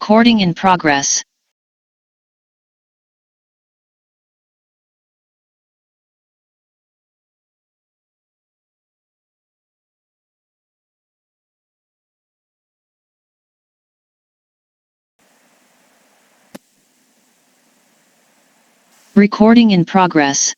Recording in progress. Recording in progress.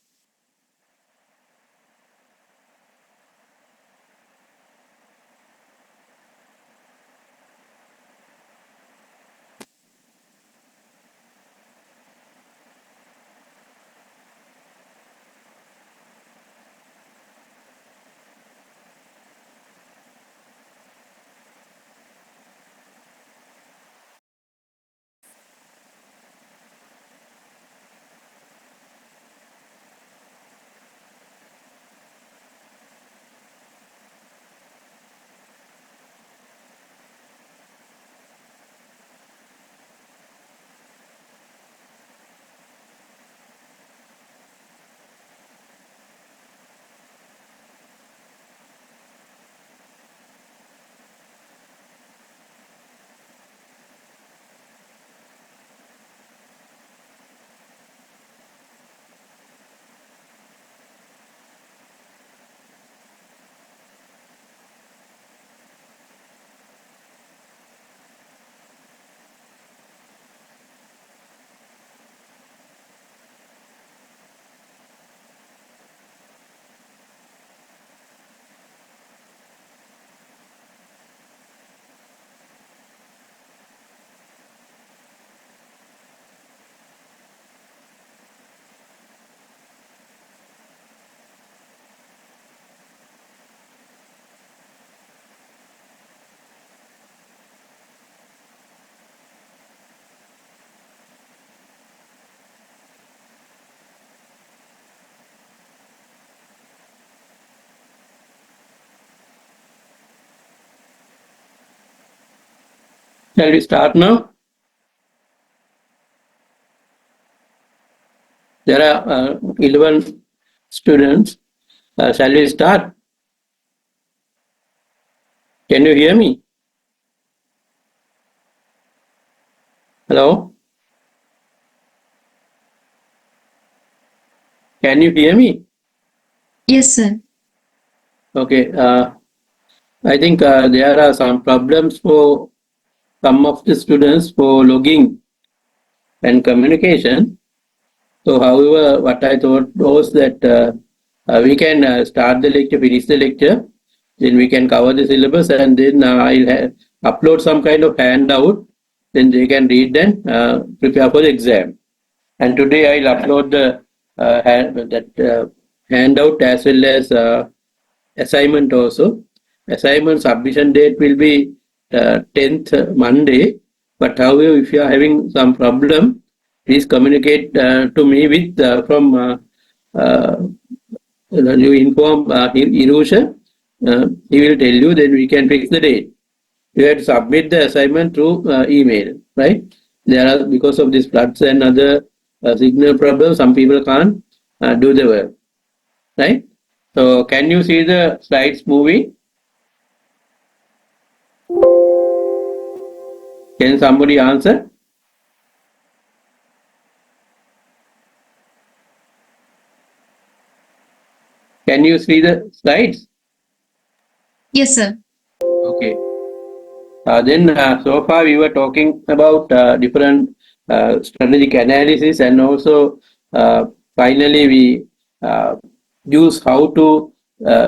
Shall we start now? There are 11 students. Shall we start? Can you hear me? Hello? Can you hear me? Yes, sir. Okay. I think there are some problems for some of the students for logging and communication. So, however, what I thought was that we can start the lecture, finish the lecture, then we can cover the syllabus, and then I'll upload some kind of handout. Then they can read and prepare for the exam. And today I'll upload the handout as well as assignment also. Assignment submission date will be 10th Monday. But however, if you are having some problem, please communicate to me with you inform Irusha. He will tell you, then we can fix the date. You have to submit the assignment through email, right? There are, because of these floods and other signal problems, some people can't do the work, right? So, can you see the slides moving? Can somebody answer? Can you see the slides? Yes, sir. Okay. So far we were talking about different strategic analysis, and also finally we uh, use how to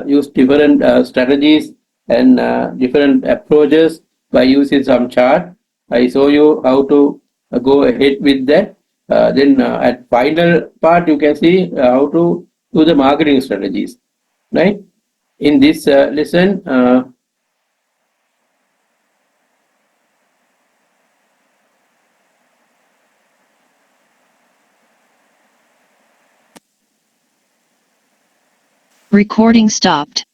use different strategies and different approaches by using some chart. I show you how to go ahead with that. Then at final part you can see how to do the marketing strategies, right? In this lesson, Recording stopped.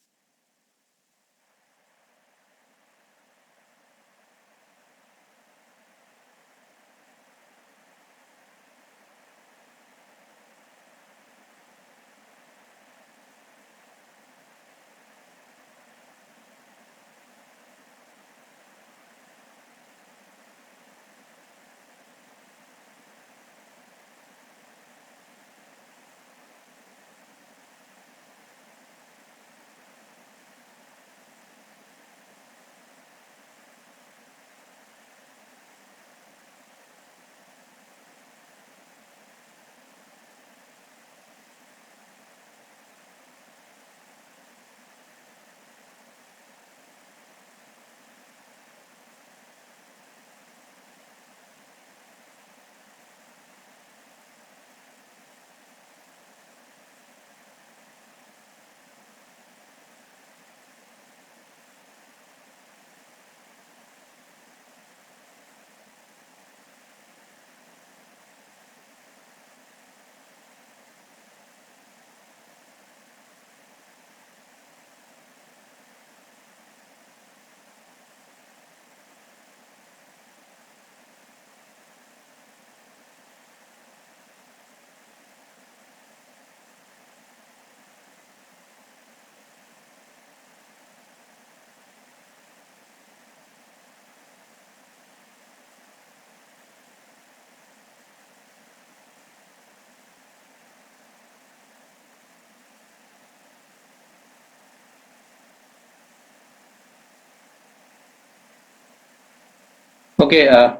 Okay. Yeah.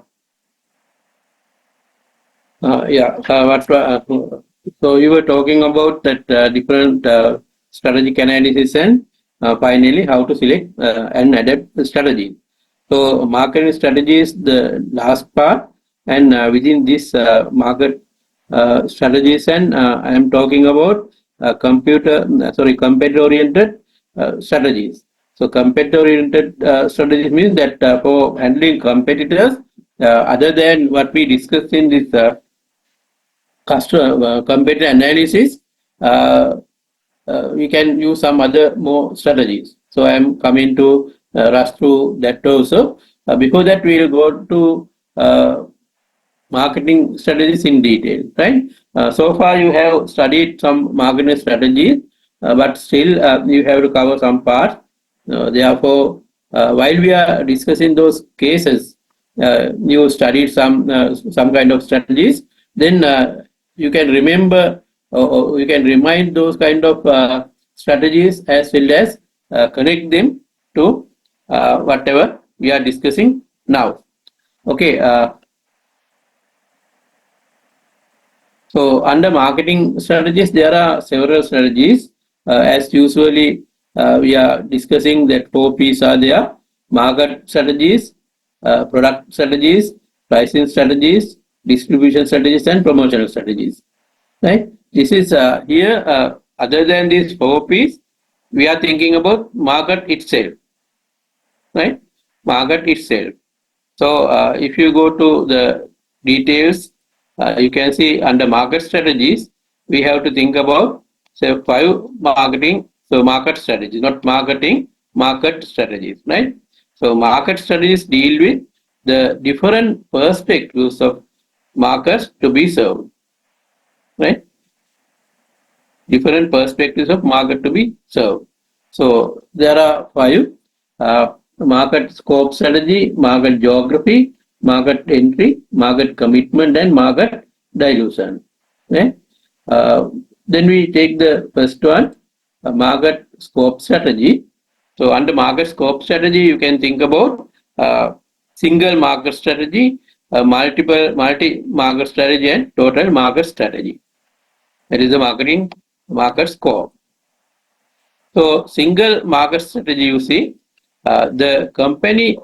So you were talking about that different strategic analysis and finally how to select and adapt the strategy. So marketing strategy is the last part, and within this market strategies, and I am talking about competitor oriented strategies. So competitor oriented strategies means that for handling competitors, other than what we discussed in this customer competitor analysis, uh, we can use some other more strategies. So I am coming to rush through that also. Before that, we will go to marketing strategies in detail, right? So far, you have studied some marketing strategies, but still you have to cover some parts. Therefore, while we are discussing those cases, you studied some kind of strategies. Then you can remember or you can remind those kind of strategies as well as connect them to whatever we are discussing now. Okay. So under marketing strategies, there are several strategies. As usually, we are discussing that four P's are there: market strategies, product strategies, pricing strategies, distribution strategies, and promotional strategies. Right? This is here. Other than these four P's, we are thinking about market itself. Right? Market itself. So if you go to the details, you can see under market strategies, we have to think about say five marketing. So market strategies, not marketing, market strategies, right? So market strategies deal with the different perspectives of markets to be served, right? Different perspectives of market to be served. So there are five: market scope strategy, market geography, market entry, market commitment, and market dilution. Okay? Uh, then we take the first one, market scope strategy. So under market scope strategy, you can think about single market strategy, multi market strategy, and total market strategy. That is the market scope. So single market strategy, you see, the company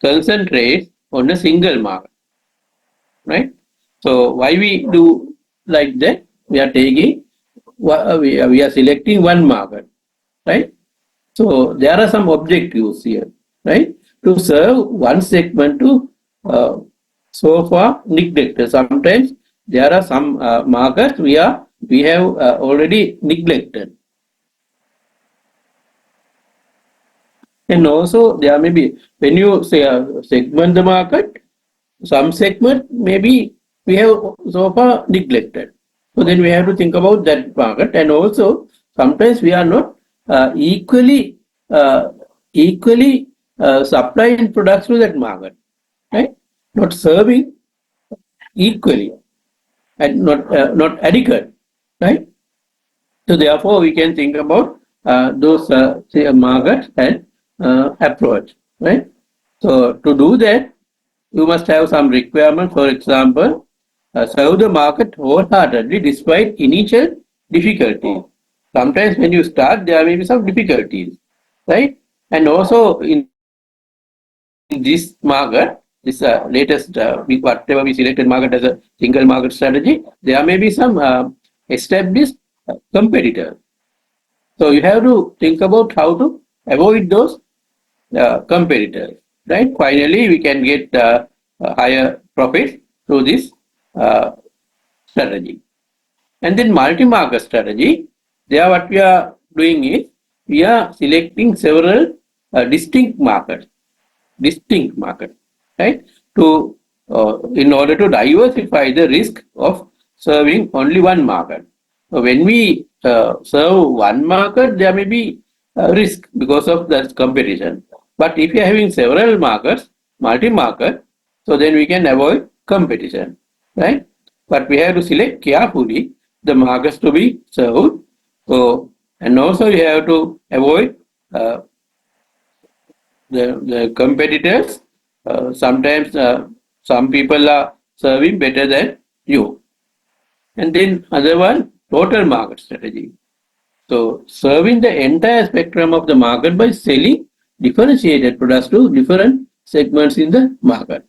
concentrates on a single market, right? So why we do like that? We are taking, we are selecting one market, right? So there are some objectives here, right? To serve one segment to uh, so far neglected. Sometimes there are some markets we have already neglected. And also there may be, when you say segment the market, some segment maybe we have so far neglected. So then we have to think about that market, and also sometimes we are not equally uh, equally supplying products to that market, right? Not serving equally and not adequate, right? So therefore, we can think about those say markets and approach, right? So to do that, you must have some requirement. For example, serve the market wholeheartedly despite initial difficulties. Sometimes when you start, there may be some difficulties, right? And also in this market, this latest whatever we selected market as a single market strategy, there may be some established competitors. So you have to think about how to avoid those competitors, right? Finally, we can get higher profit through this uh, strategy. And then multi-market strategy, there what we are doing is we are selecting several distinct markets, right? To in order to diversify the risk of serving only one market. So when we serve one market, there may be a risk because of that competition. But if you are having several markets, multi-market, so then we can avoid competition, right? But we have to select carefully the markets to be served. So and also you have to avoid the competitors Sometimes some people are serving better than you. And then other one, total market strategy. So serving the entire spectrum of the market by selling differentiated products to different segments in the market.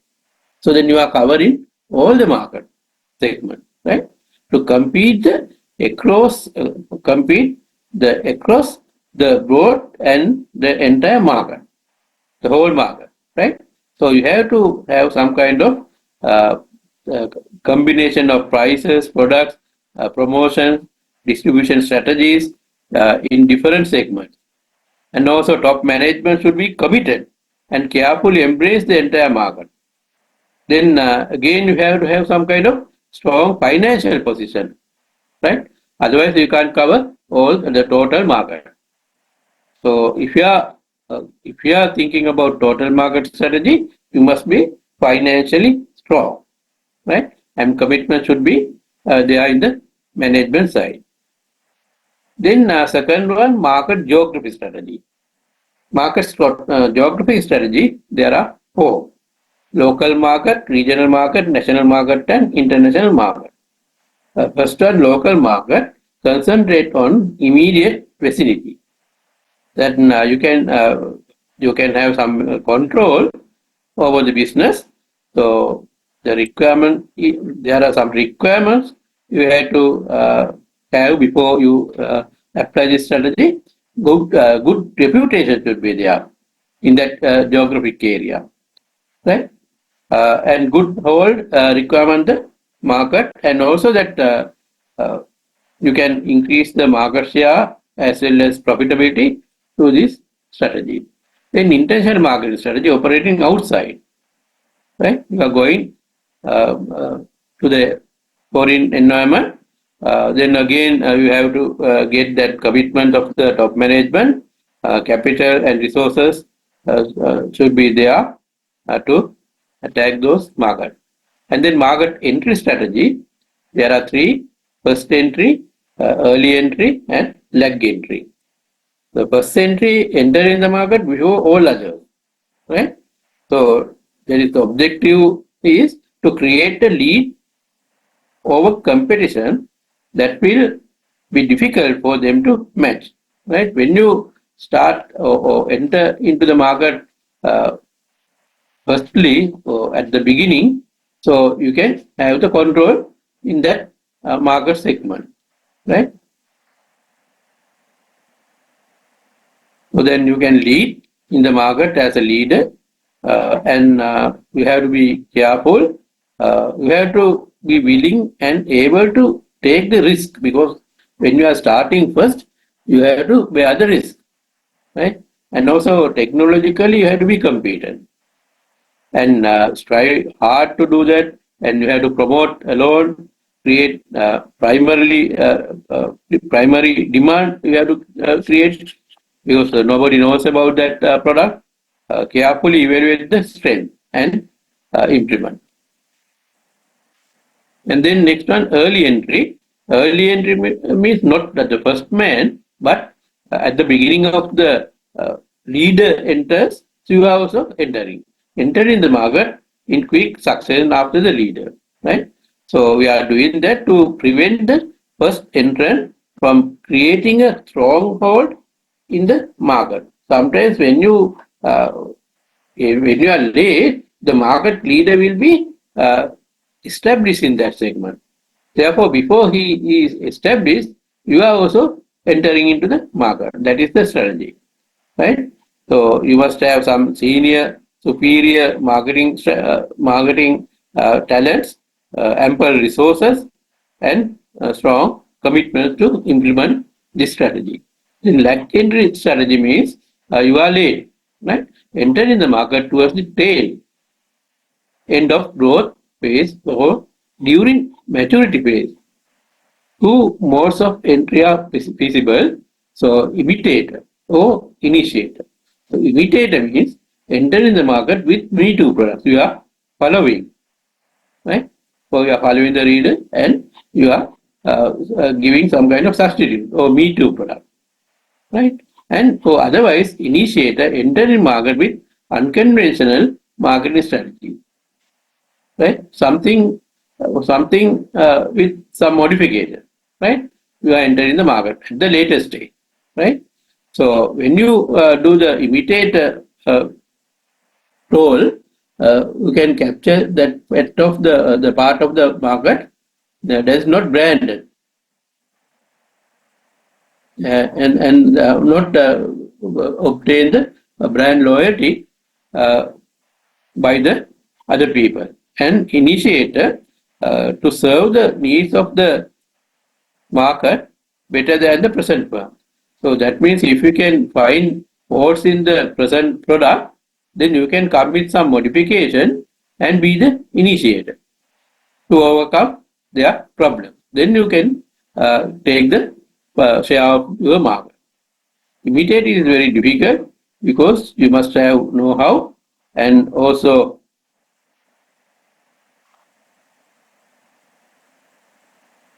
So then you are covering all the market segment, right? To compete across the broad and the entire market, the whole market, right? So you have to have some kind of uh, uh, combination of prices, products, promotion, distribution strategies in different segments. And also top management should be committed and carefully embrace the entire market. Then again you have to have some kind of strong financial position, right? Otherwise you can't cover all the total market. So if you are thinking about total market strategy, you must be financially strong, right? And commitment should be there in the management side. Then second one, market geography strategy. Geography strategy, there are four: local market, regional market, national market, and international market. First one, local market, concentrate on immediate vicinity. Then you can have some control over the business. So the requirement, there are some requirements you have to have before you apply this strategy. Good reputation should be there in that geographic area, right? And good hold requirement the market, and also that uh, you can increase the market share as well as profitability through this strategy. Then intentional marketing strategy, operating outside, right? You are going to the foreign environment. Then again, you have to get that commitment of the top management, capital and resources should be there to attack those markets. And then market entry strategy, there are three: first entry, early entry, and lag entry. The first entry, enter in the market before all others, right? So there is the objective is to create a lead over competition that will be difficult for them to match, right? When you start or enter into the market firstly at the beginning, so you can have the control in that market segment, right? So then you can lead in the market as a leader, and you have to be careful. You have to be willing and able to take the risk, because when you are starting first, you have to bear the risk, right? And also technologically, you have to be competent and strive hard to do that. And you have to promote alone, create primary demand. You have to create, because nobody knows about that product. Carefully evaluate the strength and implement. And then next one, early entry. Early entry means not at the first man, but at the beginning of the leader enters, so you are also entering. Entering the market in quick succession after the leader, right? So we are doing that to prevent the first entrant from creating a stronghold in the market. Sometimes when you are late, the market leader will be established in that segment. Therefore, before he is established, you are also entering into the market. That is the strategy, right? So you must have some senior, superior marketing talents, ample resources, and strong commitment to implement this strategy. In lag entry strategy means you are late, right? Enter in the market towards the tail end of growth phase or during maturity phase. Two modes of entry are feasible. So imitator or initiator. So imitator means enter in the market with me too products. You are following, right? So you are following the reader and you are giving some kind of substitute or me too product, right? And so otherwise initiator enter in market with unconventional marketing strategy, right? Something with some modification, right? You are entering the market at the latest stage, right? So when you do the imitate role, you can capture that part of the part of the market that is not branded and not obtain the brand loyalty uh, by the other people and initiate to serve the needs of the market better than the present one. So that means if you can find faults in the present product, then you can come with some modification and be the initiator to overcome their problem. Then you can take the share of your market. Imitate is very difficult because you must have know-how and also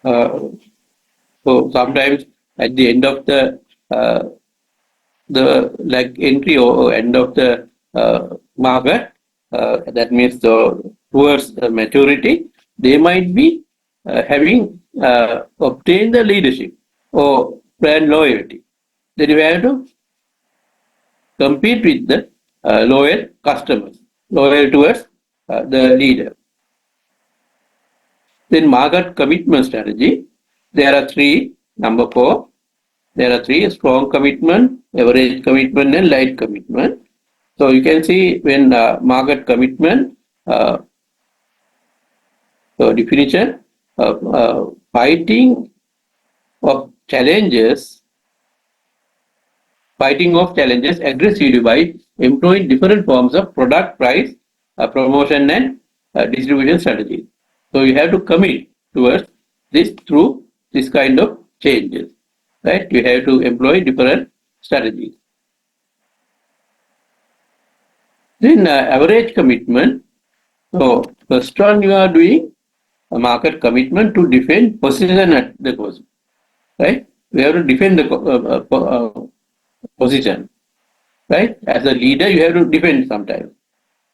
uh, so sometimes at the end of uh, the like entry or end of the market, that means towards maturity, they might be having obtained the leadership or brand loyalty. Then you have to compete with the loyal customers, loyal towards the leader. Then market commitment strategy. There are three. Number four, there are three: strong commitment, average commitment, and light commitment. So you can see when market commitment so definition of fighting of challenges, fighting off challenges aggressively by employing different forms of product, price, promotion, and distribution strategy. So you have to commit towards this through this kind of changes, right? You have to employ different strategies. Then average commitment. So first one you are doing a market commitment to defend position at the cost, right? We have to defend the position, right? As a leader, you have to defend sometimes,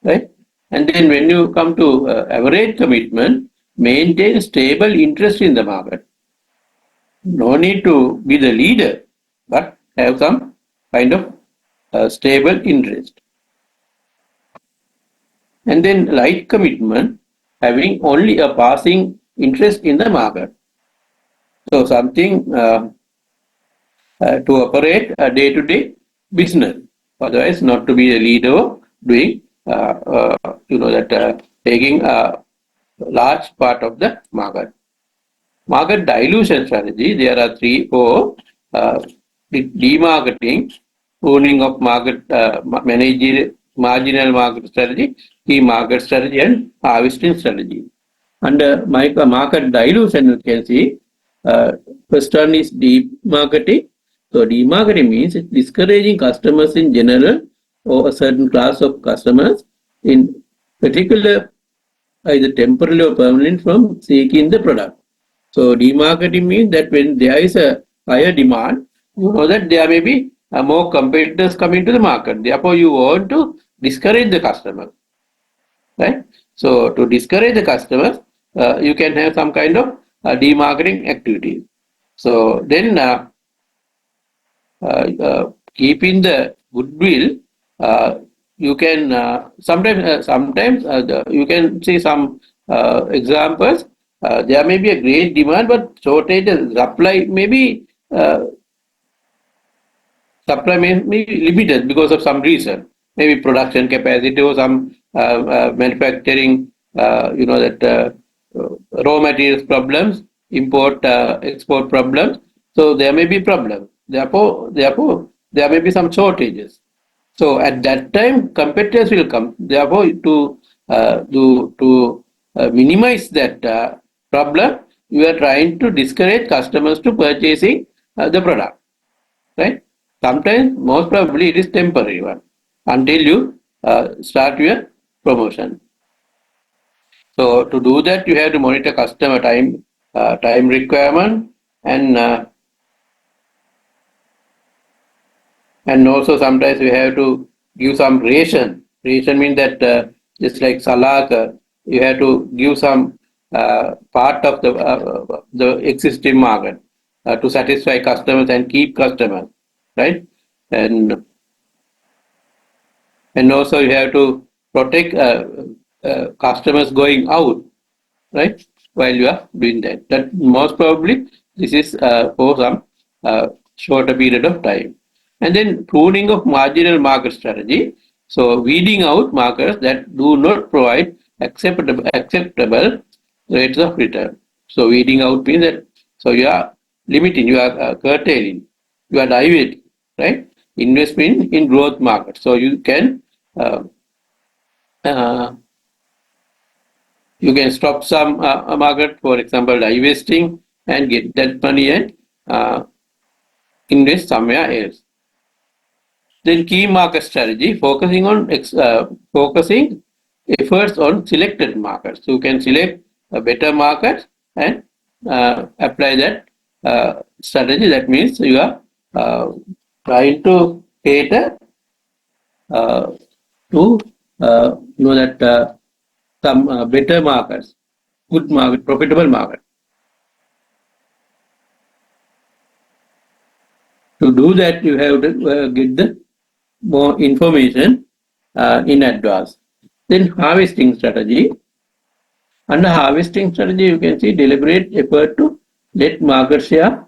right? And then when you come to average commitment, maintain stable interest in the market. No need to be the leader, but have some kind of stable interest. And then light commitment, having only a passing interest in the market. So something to operate a day-to-day business. Otherwise, not to be a leader doing, taking a large part of the market. Market dilution strategy, there are three or demarketing, pruning of market, marginal market strategy, key market strategy, and harvesting strategy. Under market dilution, you can see first one is demarketing. So demarketing means discouraging customers in general or a certain class of customers in particular either temporarily or permanent from seeking the product. So demarketing means that when there is a higher demand, you know that there may be more competitors coming to the market. Therefore, you want to discourage the customer, right? So to discourage the customers, you can have some kind of demarketing activity. So then keeping the goodwill, you can sometimes you can see some examples. There may be a great demand, but shortage supply may be limited because of some reason, maybe production capacity or some manufacturing, raw materials problems, import export problems. So there may be problems. Therefore, there may be some shortages. So at that time, competitors will come. Therefore, to minimize that problem, you are trying to discourage customers to purchasing the product, right? Sometimes, most probably, it is temporary one until you start your promotion. So to do that, you have to monitor customer time requirement, and also sometimes we have to give some ration. Ration means that just like Salak, you have to give some part of the existing market to satisfy customers and keep customers, right? And also you have to protect customers going out, right? While you are doing that, most probably this is for some shorter period of time. And then pruning of marginal market strategy. So weeding out markets that do not provide acceptable rates of return. So weeding out means that so you are limiting, you are curtailing, you are diverting, right? Investment in growth market. So uh, uh, you can stop some market, for example, divesting and get that money and uh, invest somewhere else. Then key market strategy, focusing efforts on selected markets. So you can select a better market and apply that strategy. That means you are trying to cater uh, to know that some better markets, good market, profitable market. To do that, you have to get the more information in advance. Then harvesting strategy. Under harvesting strategy, you can see deliberate effort to let market share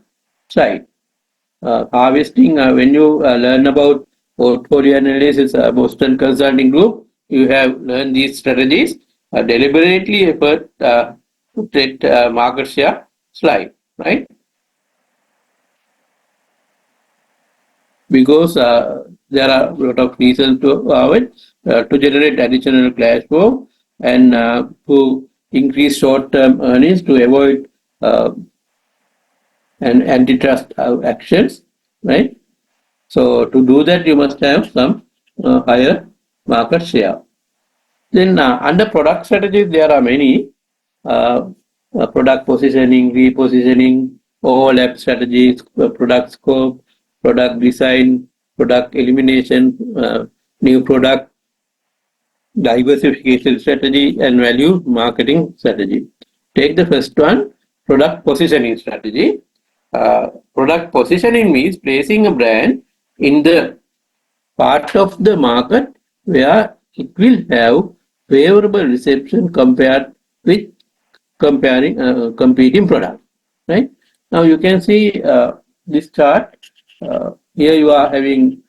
slide. Harvesting, when you learn about portfolio analysis, Boston Consulting Group, you have learned these strategies. Deliberately effort to let market share slide, right? Because there are a lot of reasons to generate additional cash flow and to increase short-term earnings to avoid and antitrust actions, right? So to do that, you must have some higher market share. Then under product strategies, there are many uh, product positioning, repositioning, overlap strategies, product scope, product design, product elimination, new product diversification strategy, and value marketing strategy. Take the first one, product positioning strategy. Product positioning means placing a brand in the part of the market where it will have favorable reception compared with comparing competing products, right? Now you can see this chart. Here you are having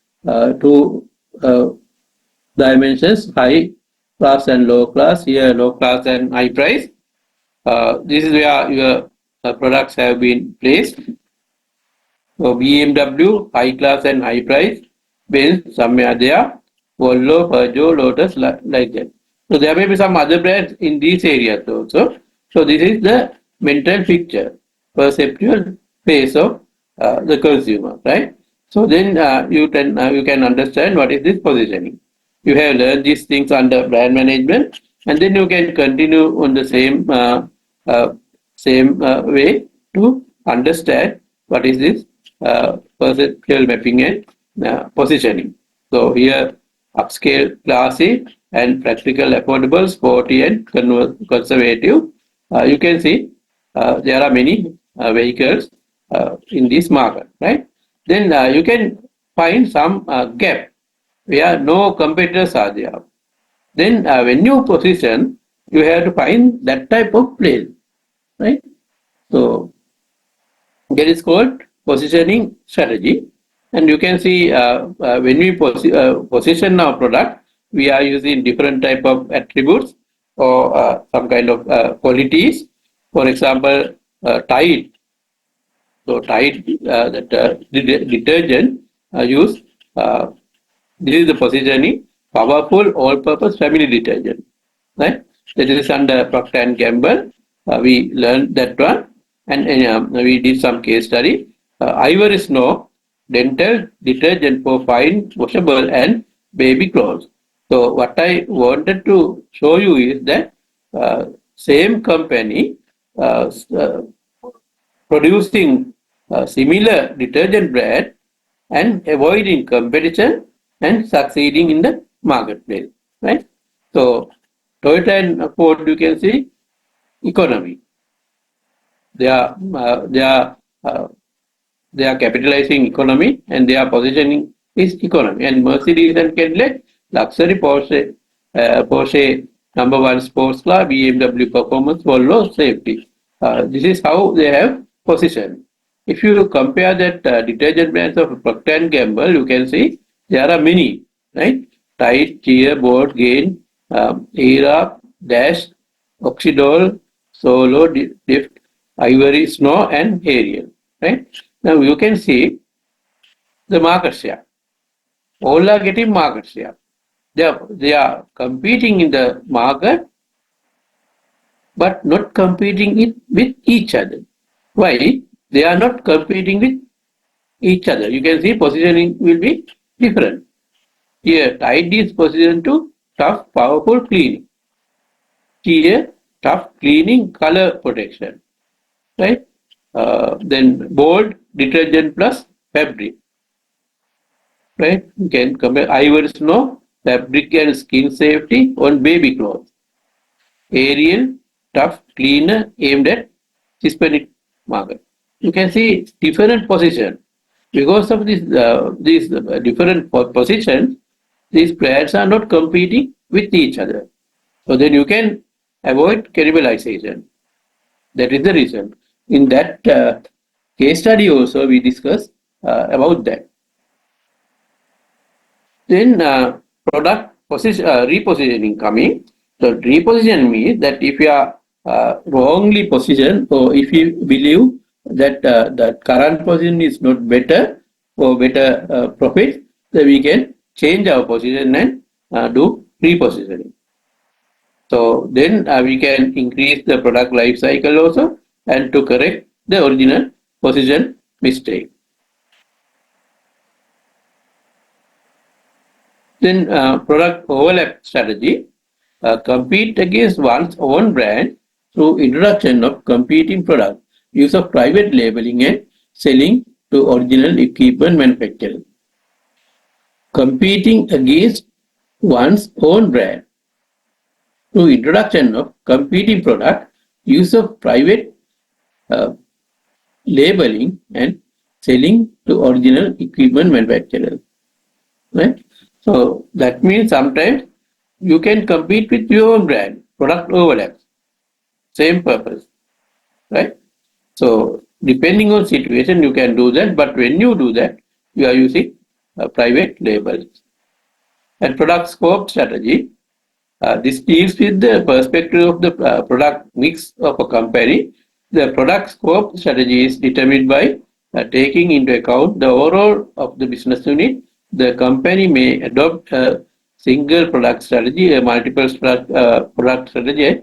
two dimensions, high class and low class. Here low class and high price. This is where your products have been placed. So BMW, high class and high price, Benz, somewhere there, Volvo, Peugeot, Lotus, like that. So there may be some other brands in these areas also. So this is the mental picture, perceptual face of the consumer, right? So then you can understand what is this positioning. You have learned these things under brand management, and then you can continue on the same way to understand what is this perceptual mapping and positioning. So here, upscale, classy, and practical, affordable, sporty, and conservative. You can see there are many vehicles in this market, right? Then you can find some gap where no competitors are there. Then when you position, you have to find that type of place, right? So that is called positioning strategy. And you can see when we position our product, we are using different type of attributes or some kind of qualities. For example, Tide. So Tide, that detergent use. Uh, this is the positioning, powerful all-purpose family detergent, right? That is under Procter and Gamble. We learned that one, and we did some case study. Ivory Snow dental detergent for fine washable and baby clothes. So what I wanted to show you is that same company uh, uh, producing similar detergent brand and avoiding competition and succeeding in the marketplace, right? So Toyota and Ford, you can see economy. They are uh, they are uh, they are capitalizing economy and they are positioning is economy. And Mercedes and Cadillac luxury Porsche number one sports car, BMW performance, Volvo safety. This is how they have positioned. If you compare that detergent brands of Procter and Gamble, you can see there are many, right? Tide, Cheer, Board, Gain, Era, Dash, Oxidol, Solo, Dift, Ivory, Snow, and Ariel, right? Now you can see the market share. All are getting market share. They are competing in the market, but not competing it with each other. Why? They are not competing with each other. You can see positioning will be different. Here, Tide is positioned to tough, powerful cleaning. Here, tough cleaning, color protection, right? Then bold detergent plus fabric, right? You can compare Ivory Snow, fabric and skin safety on baby clothes. Ariel, tough cleaner aimed at Hispanic market. You can see different position. Because of these different positions, these brands are not competing with each other. So then you can avoid cannibalization. That is the reason. In that case study also we discussed about that. Then product repositioning coming. So reposition means that if you are wrongly positioned, or if you believe that the current position is not better for better profit, then we can change our position and do repositioning. So then we can increase the product life cycle also and to correct the original position mistake. Then product overlap strategy, compete against one's own brand through introduction of competing products, use of private labeling and selling to original equipment manufacturers. Competing against one's own brand through introduction of competing product, use of private uh, labeling and selling to original equipment manufacturers. Right? So that means sometimes you can compete with your own brand, product overlaps, same purpose, right? So depending on situation, you can do that. But when you do that, you are using private labels. And product scope strategy. This deals with the perspective of the product mix of a company. The product scope strategy is determined by taking into account the overall of the business unit. The company may adopt a single product strategy, a multiple product strategy, a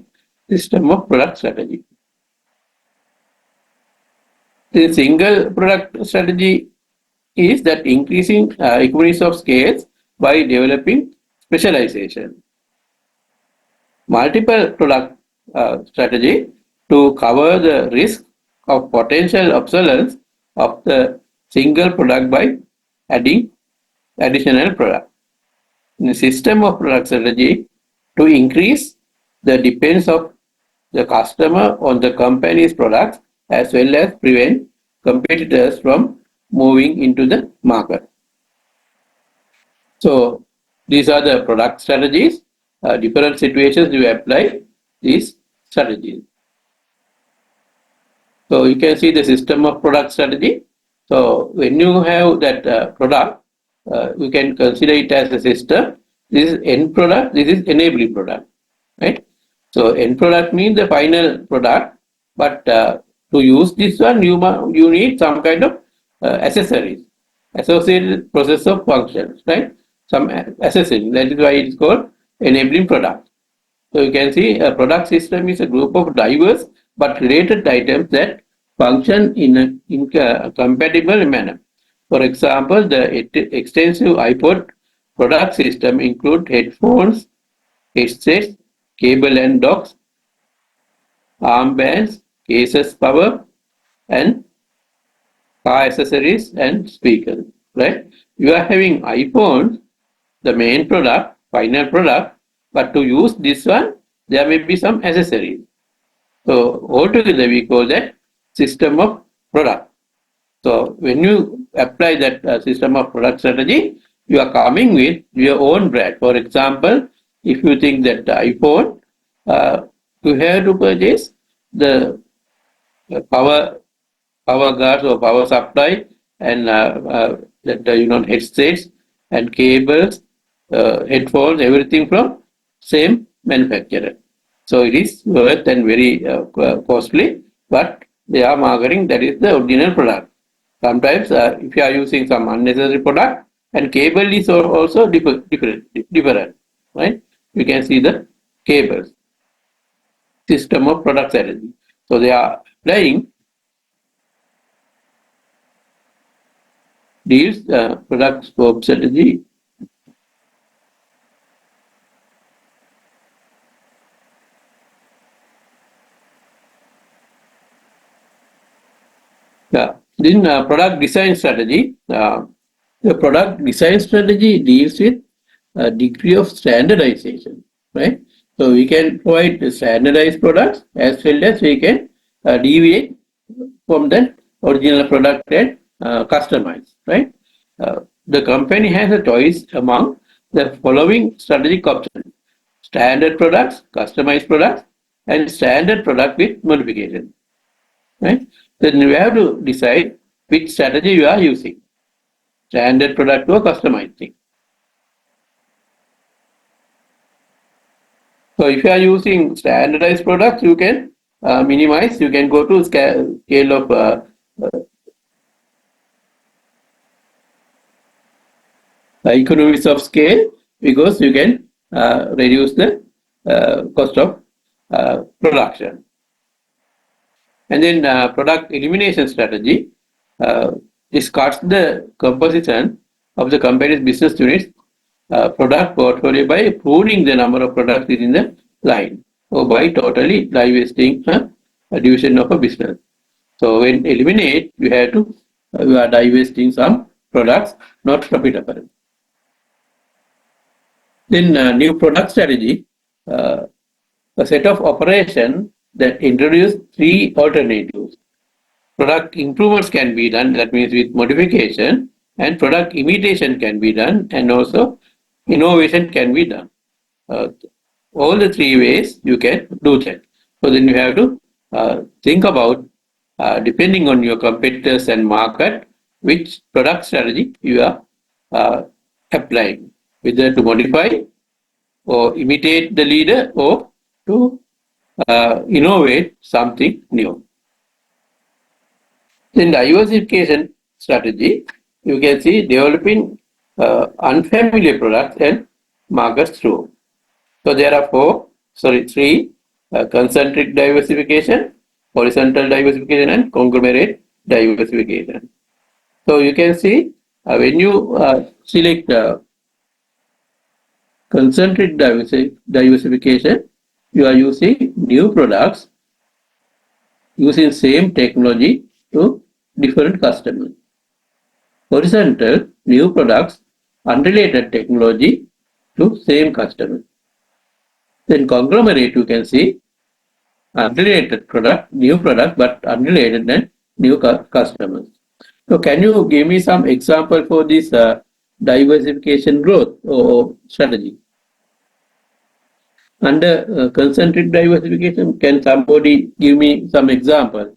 system of product strategy. The single product strategy is that increasing economies of scale by developing specialization. Multiple product strategy to cover the risk of potential obsolescence of the single product by adding additional product. In the system of product strategy to increase the dependence of the customer on the company's products as well as prevent competitors from moving into the market. So these are the product strategies. Different situations you apply these strategies. So you can see the system of product strategy. So when you have that product, you can consider it as a system. This is end product, this is enabling product, right? So end product means the final product, but to use this one, you need some kind of accessories, associated process of functions, right? Some accessories. That is why it is called enabling product. So you can see a product system is a group of diverse but related items that function in a compatible manner. For example, the extensive iPod product system include headphones, headsets, cable and docks, armbands, cases, power, and car accessories and speakers. Right? You are having iPhone, the main product, final product, but to use this one, there may be some accessories. So altogether we call that system of product. So when you apply that system of product strategy, you are coming with your own brand. For example, if you think that the iPhone, you have to purchase the power guards or power supply and that headsets and cables, headphones, everything from same manufacturer. So it is worth and very costly, but they are marketing that is the original product. Sometimes if you are using some unnecessary product and cable is also different, right? You can see the cables system of product strategy. So they are applying these product scope strategy. Yeah. Then product design strategy. The product design strategy deals with a degree of standardization, right? So we can provide the standardized products as well as we can deviate from the original product and customize, right? The company has a choice among the following strategic options: standard products, customized products, and standard product with modification, right? Then you have to decide which strategy you are using, standard product or customizing. So if you are using standardized products, you can minimize, you can go to scale of economies of scale because you can reduce the cost of production. And then product elimination strategy. This cuts the composition of the company's business units product portfolio by pruning the number of products within the line or by totally divesting a division of a business. So when eliminate, you are divesting some products not profitable. Then new product strategy, a set of operation that introduce three alternatives. Product improvements can be done, that means with modification, and product imitation can be done, and also innovation can be done. Uh, all the three ways you can do that. So then you have to think about, depending on your competitors and market, which product strategy you are applying, whether to modify or imitate the leader or to innovate something new. In diversification strategy, you can see developing unfamiliar products and markets through. So there are three: concentric diversification, horizontal diversification, and conglomerate diversification. So you can see when you select concentric diversification, you are using new products using same technology to different customers. Horizontal, new products, unrelated technology to same customer. Then conglomerate, you can see unrelated product, new product, but unrelated and new customers. So can you give me some example for this diversification growth or strategy? Under concentric diversification, can somebody give me some example?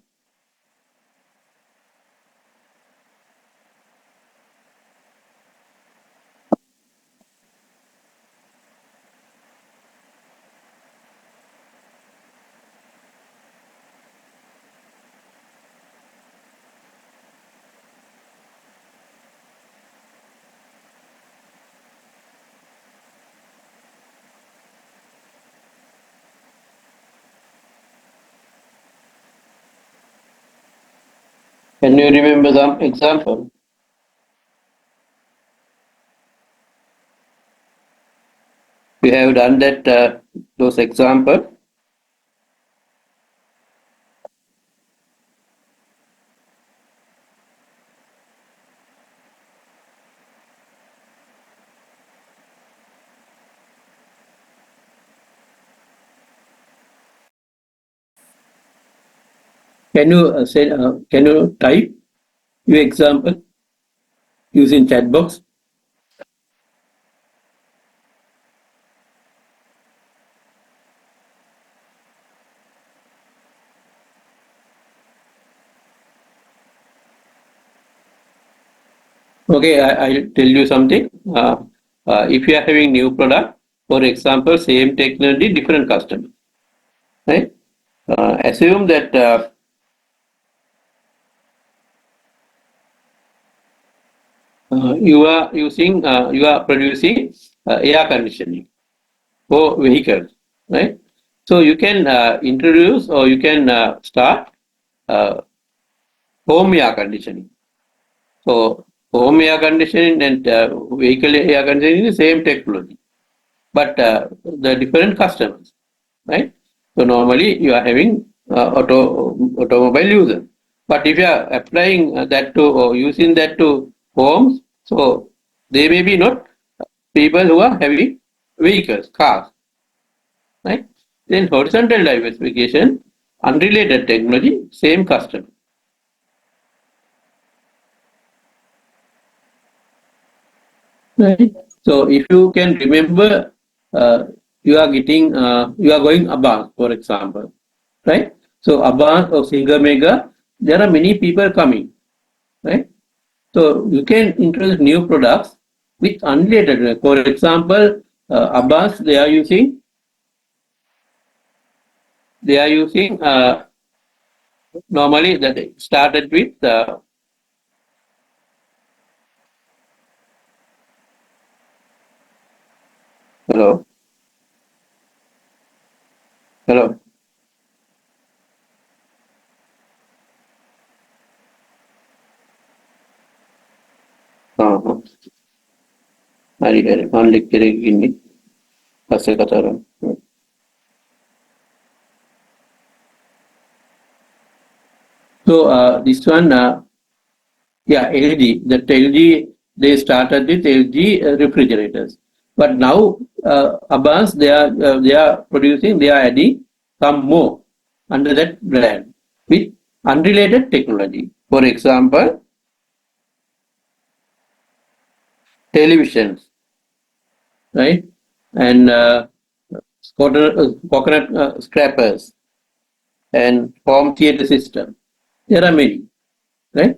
Can you remember some example? We have done that those examples. Can you say? Can you type your example using chat box? Okay, I'll tell you something. If you are having new product, for example, same technology, different customer, right? Assume that you are producing air conditioning for vehicles, right? So you can introduce or you can start uh, home air conditioning. So home air conditioning and vehicle air conditioning is the same technology, but the different customers, right? So normally you are having automobile users, but if you are applying that to or using that to homes, so they may be not people who are having vehicles, cars, right? Then horizontal diversification, unrelated technology, same customer. Right. So if you can remember, you are going Abbas, for example, right? So Abbas or Singer Mega, there are many people coming, right? So you can introduce new products with unrelated. For example, Abbas, they are using normally that started with hello, hello. හරි හරි මම leak කරේ ඉන්නේ පස්සේ කතා කරමු. So this one, yeah, LG. That LG, they started with LG refrigerators, but now Abbas they are producing, they are adding some more under that brand with unrelated technology. For example, televisions, right, and coconut scrapers and home theater system. There are many, right?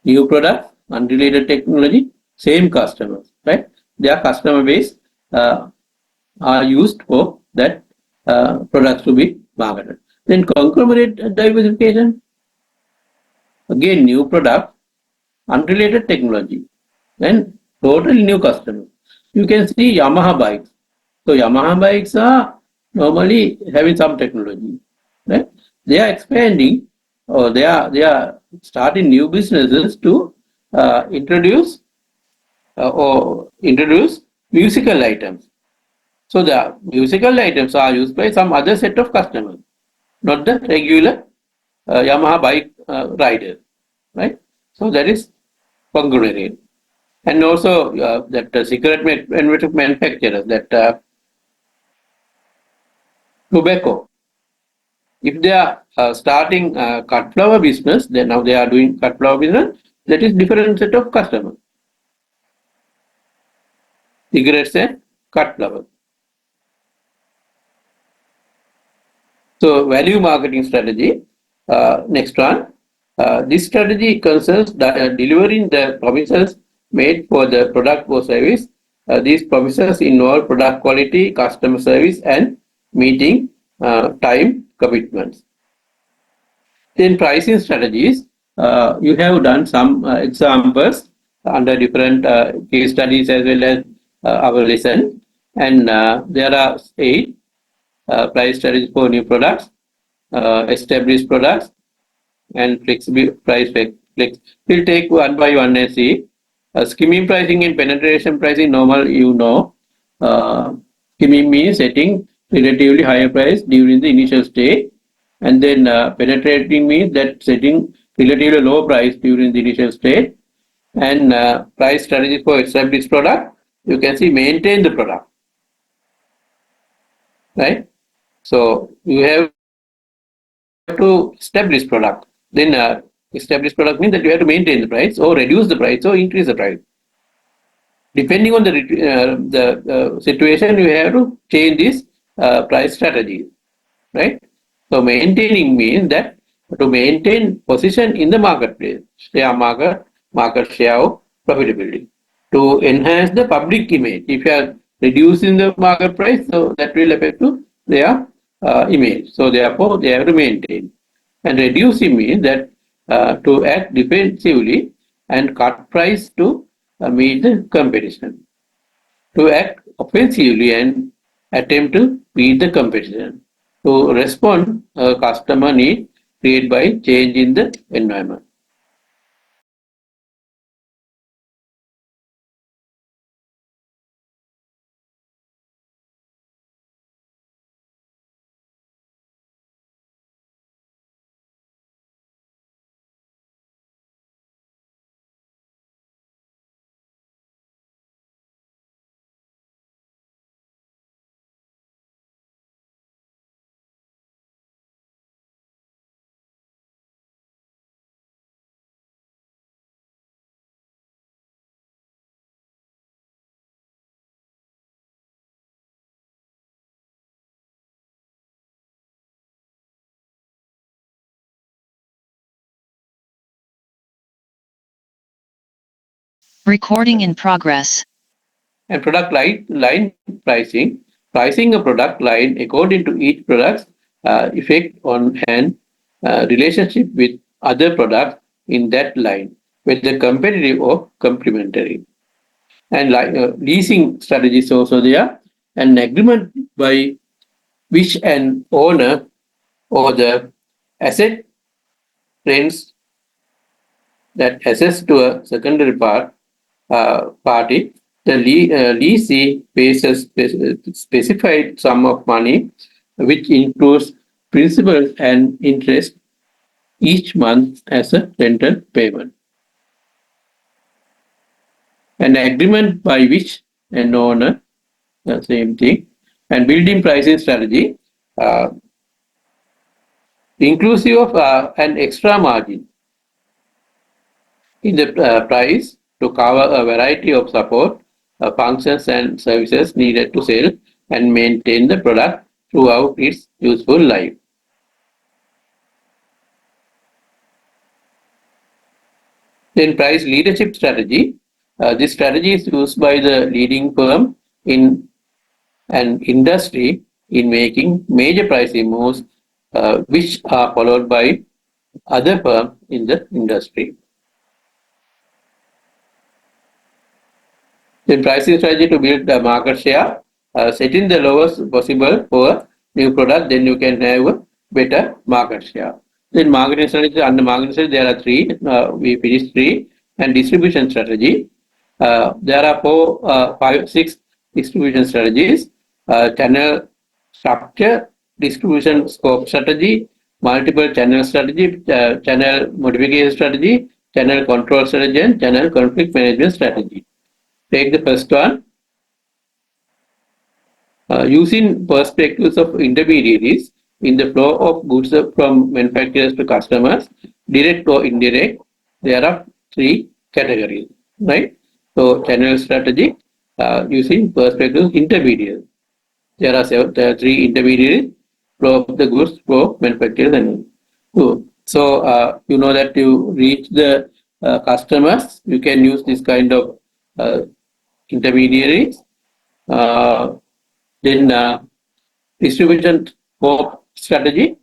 New products, unrelated technology, same customers, right? Their customer base are used for that products to be marketed. Then conglomerate diversification, again new product, unrelated technology, and totally new customers. You can see Yamaha bikes. So Yamaha bikes are normally having some technology, right? They are expanding or they are starting new businesses to introduce musical items. So the musical items are used by some other set of customers, not the regular Yamaha bike riders, right? So that is conglomerate. And also that cigarette manufacturers, that tobacco. If they are starting cut flower business, then now they are doing cut flower business. That is different set of customers. Cigarettes and cut flower. So value marketing strategy. Next one. This strategy concerns delivering the promises made for the product or service. These promises involve product quality, customer service, and meeting time commitments. Then pricing strategies. You have done some examples under different case studies as well as our lesson, and there are 8 price strategies for new products, established products, and flexible price flex. We'll take one by one and see. Skimming pricing and penetration pricing, normal, you know. Skimming means setting relatively higher price during the initial stage, and then penetrating means that setting relatively low price during the initial stage, and price strategy for established product. You can see maintain the product, right? So you have to establish product. Then established product means that you have to maintain the price or reduce the price or increase the price. Depending on the situation, you have to change this price strategy, right? So maintaining means that to maintain position in the marketplace, share market share or profitability. To enhance the public image, if you are reducing the market price, so that will affect to their image. So therefore, they have to maintain. And reducing means that to act defensively and cut price to meet the competition. To act offensively and attempt to beat the competition. To respond a customer need created by change in the environment. Recording in progress. And product line pricing. Pricing a product line according to each product's effect on and relationship with other products in that line, whether competitive or complementary. And leasing strategies also there. An agreement by which an owner or the asset rents that access to a secondary party, the leasee pays a specified sum of money, which includes principal and interest each month as a rental payment. An agreement by which an owner, the same thing, and building pricing strategy, uh, inclusive of an extra margin in the price to cover a variety of support functions and services needed to sell and maintain the product throughout its useful life. Then price leadership strategy. This strategy is used by the leading firm in an industry in making major pricing moves, which are followed by other firms in the industry. Then pricing strategy to build the market share, setting the lowest possible for new product, then you can have a better market share. Then marketing strategy, under marketing strategy there are three, we finished three, and distribution strategy. There are four, five, six distribution strategies, channel structure, distribution scope strategy, multiple channel strategy, channel modification strategy, channel control strategy, and channel conflict management strategy. Take the first one. Using perspectives of intermediaries in the flow of goods from manufacturers to customers, direct or indirect, there are three categories, right? So, channel strategy using perspectives of intermediaries. There are three intermediaries, flow of the goods for manufacturers and so you know that you reach the customers, you can use this kind of intermediaries. Then distribution for strategy.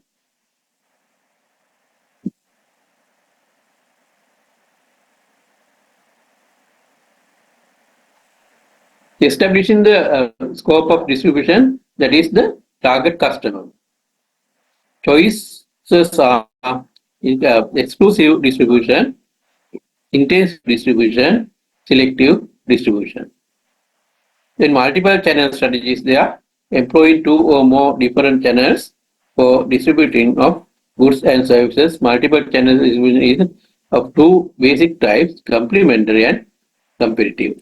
Establishing the scope of distribution, that is the target customer. Choices are exclusive distribution, intense distribution, selective distribution. Then multiple channel strategies there, employing two or more different channels for distributing of goods and services. Multiple channel distribution is of two basic types, complementary and competitive.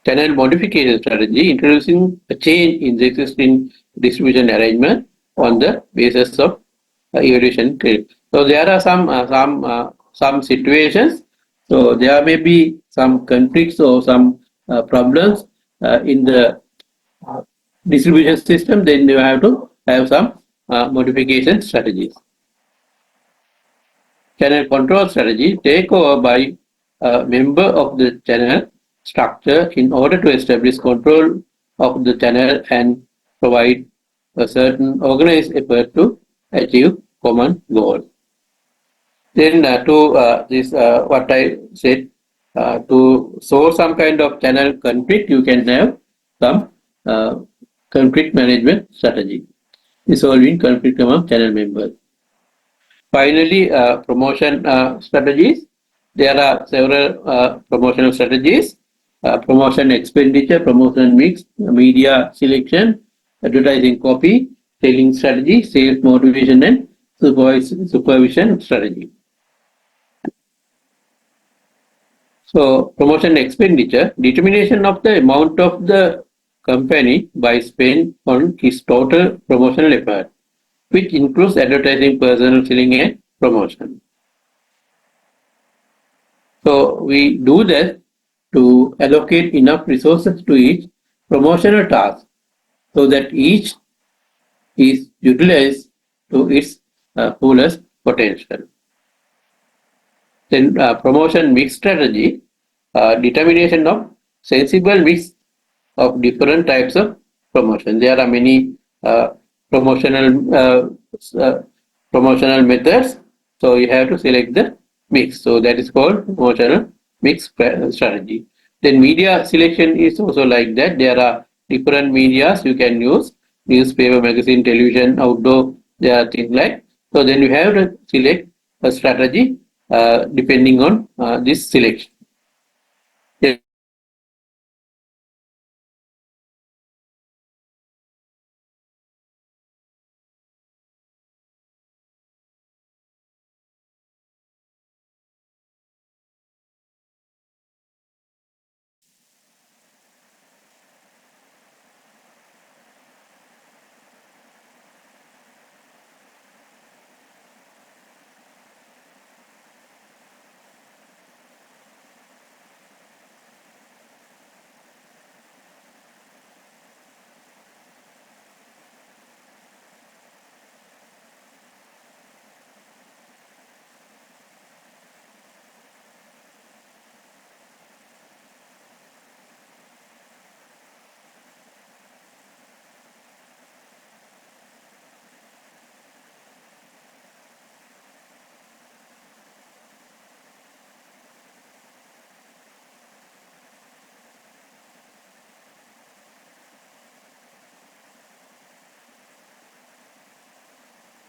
Channel modification strategy, introducing a change in the existing distribution arrangement on the basis of evaluation. So there are some situations. So there may be some conflicts or some problems in the distribution system. Then you have to have some modification strategies. Channel control strategy take over by a member of the channel structure in order to establish control of the channel and provide a certain organized effort to achieve common goal. Then to this what I said, to solve some kind of channel conflict, you can have some conflict management strategy, resolving conflict among channel members. Finally, promotion strategies. There are several promotional strategies: promotion expenditure, promotion mix, media selection, advertising copy, selling strategy, sales motivation, and supervision strategy. So, promotion expenditure, determination of the amount of the company by spend on its total promotional effort, which includes advertising, personal selling, and promotion. So, we do that to allocate enough resources to each promotional task so that each is utilized to its fullest potential. Then promotion mix strategy, determination of sensible mix of different types of promotion. There are many promotional promotional methods, so you have to select the mix. So that is called promotional mix strategy. Then media selection is also like that. There are different medias you can use: newspaper, magazine, television, outdoor. There are things like, so. Then you have to select a strategy depending on this selection.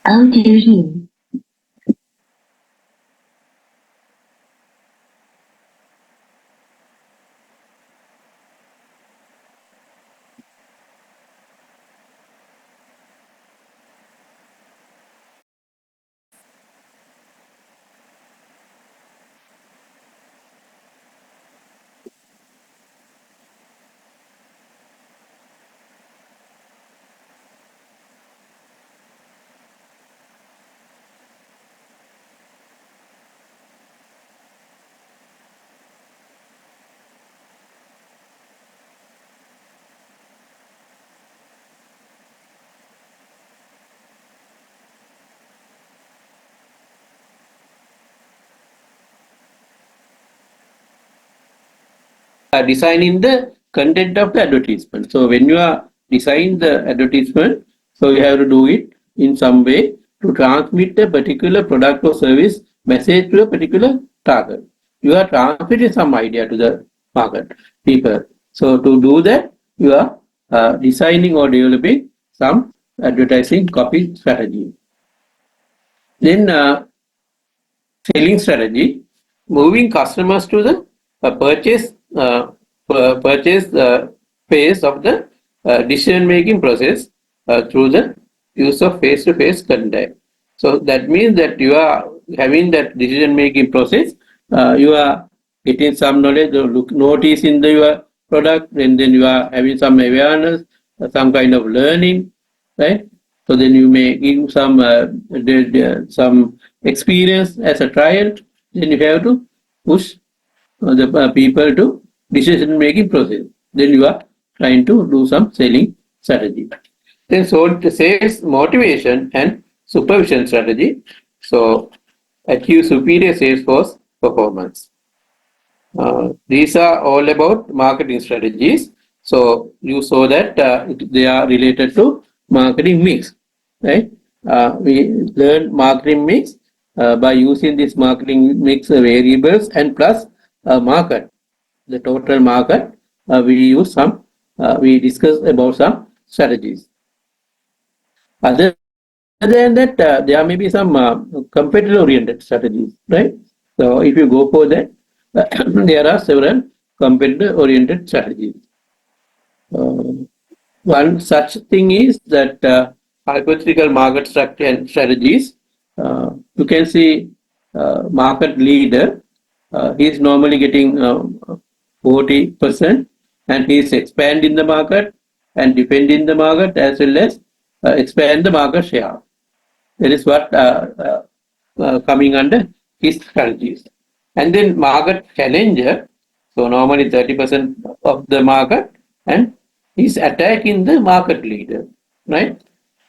Audio. Designing the content of the advertisement. So when you are designing the advertisement, so you have to do it in some way to transmit a particular product or service message to a particular target. You are transmitting some idea to the market people. So to do that, you are designing or developing some advertising copy strategy. Then selling strategy, moving customers to the purchase phase of the decision making process through the use of face to face contact. So that means that you are having that decision making process, you are getting some knowledge or notice in your product, and then you are having some awareness, some kind of learning, right? So then you may give some experience as a trial, then you have to push the people to decision making process. Then you are trying to do some selling strategy. Then sales motivation and supervision strategy. So achieve superior sales force performance. These are all about marketing strategies. So you saw that they are related to marketing mix, right? We learn marketing mix by using this marketing mix variables and plus market, the total market. We discuss about some strategies. Other than that, there may be some competitor-oriented strategies, right? So if you go for that, there are several competitor-oriented strategies. One such thing is that hypothetical market structure and strategies. You can see market leader. He is normally getting 40%, and he is expanding the market and defending the market as well as expand the market share. That is what coming under his strategies. And then market challenger, so normally 30% of the market, and he's attacking the market leader, right?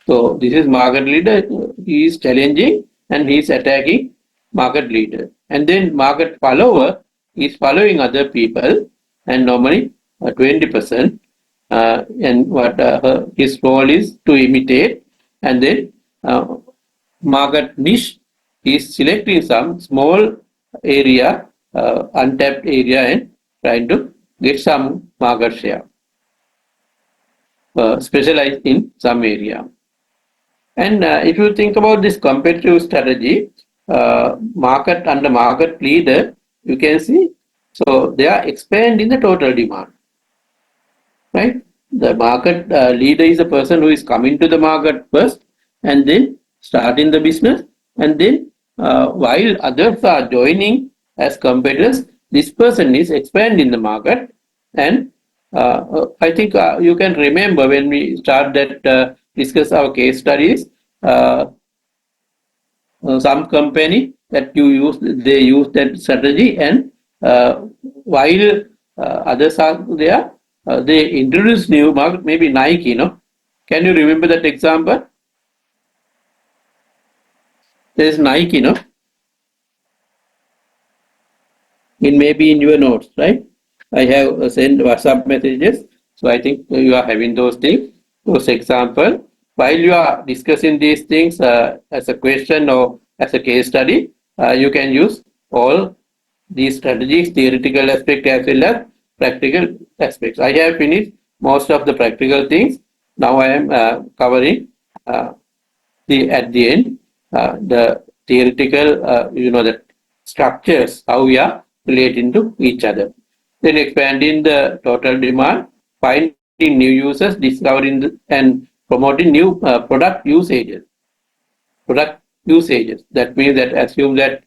So this is market leader, he is challenging and he is attacking market leader. And then market follower is following other people, and normally 20%, and what his role is to imitate, and then market niche is selecting some small area, untapped area, and trying to get some market share, specialized in some area. And if you think about this competitive strategy, market under market leader, you can see, so they are expanding the total demand, right? The market leader is a person who is coming to the market first and then starting the business, and then while others are joining as competitors, this person is expanding the market. And I think you can remember when we start that discuss our case studies, some company that they use that strategy, and while others are there, they introduce new market, maybe Nike, Can you remember that example? There is Nike, maybe in your notes, right? I have sent WhatsApp messages, so I think you are having those things, those example. While you are discussing these things as a question or as a case study, you can use all these strategies, theoretical aspect as well as practical aspects. I have finished most of the practical things. Now I am covering at the end the theoretical, the structures, how we are relating to each other. Then expanding the total demand, finding new users, discovering and promoting new product usages. That means that assume that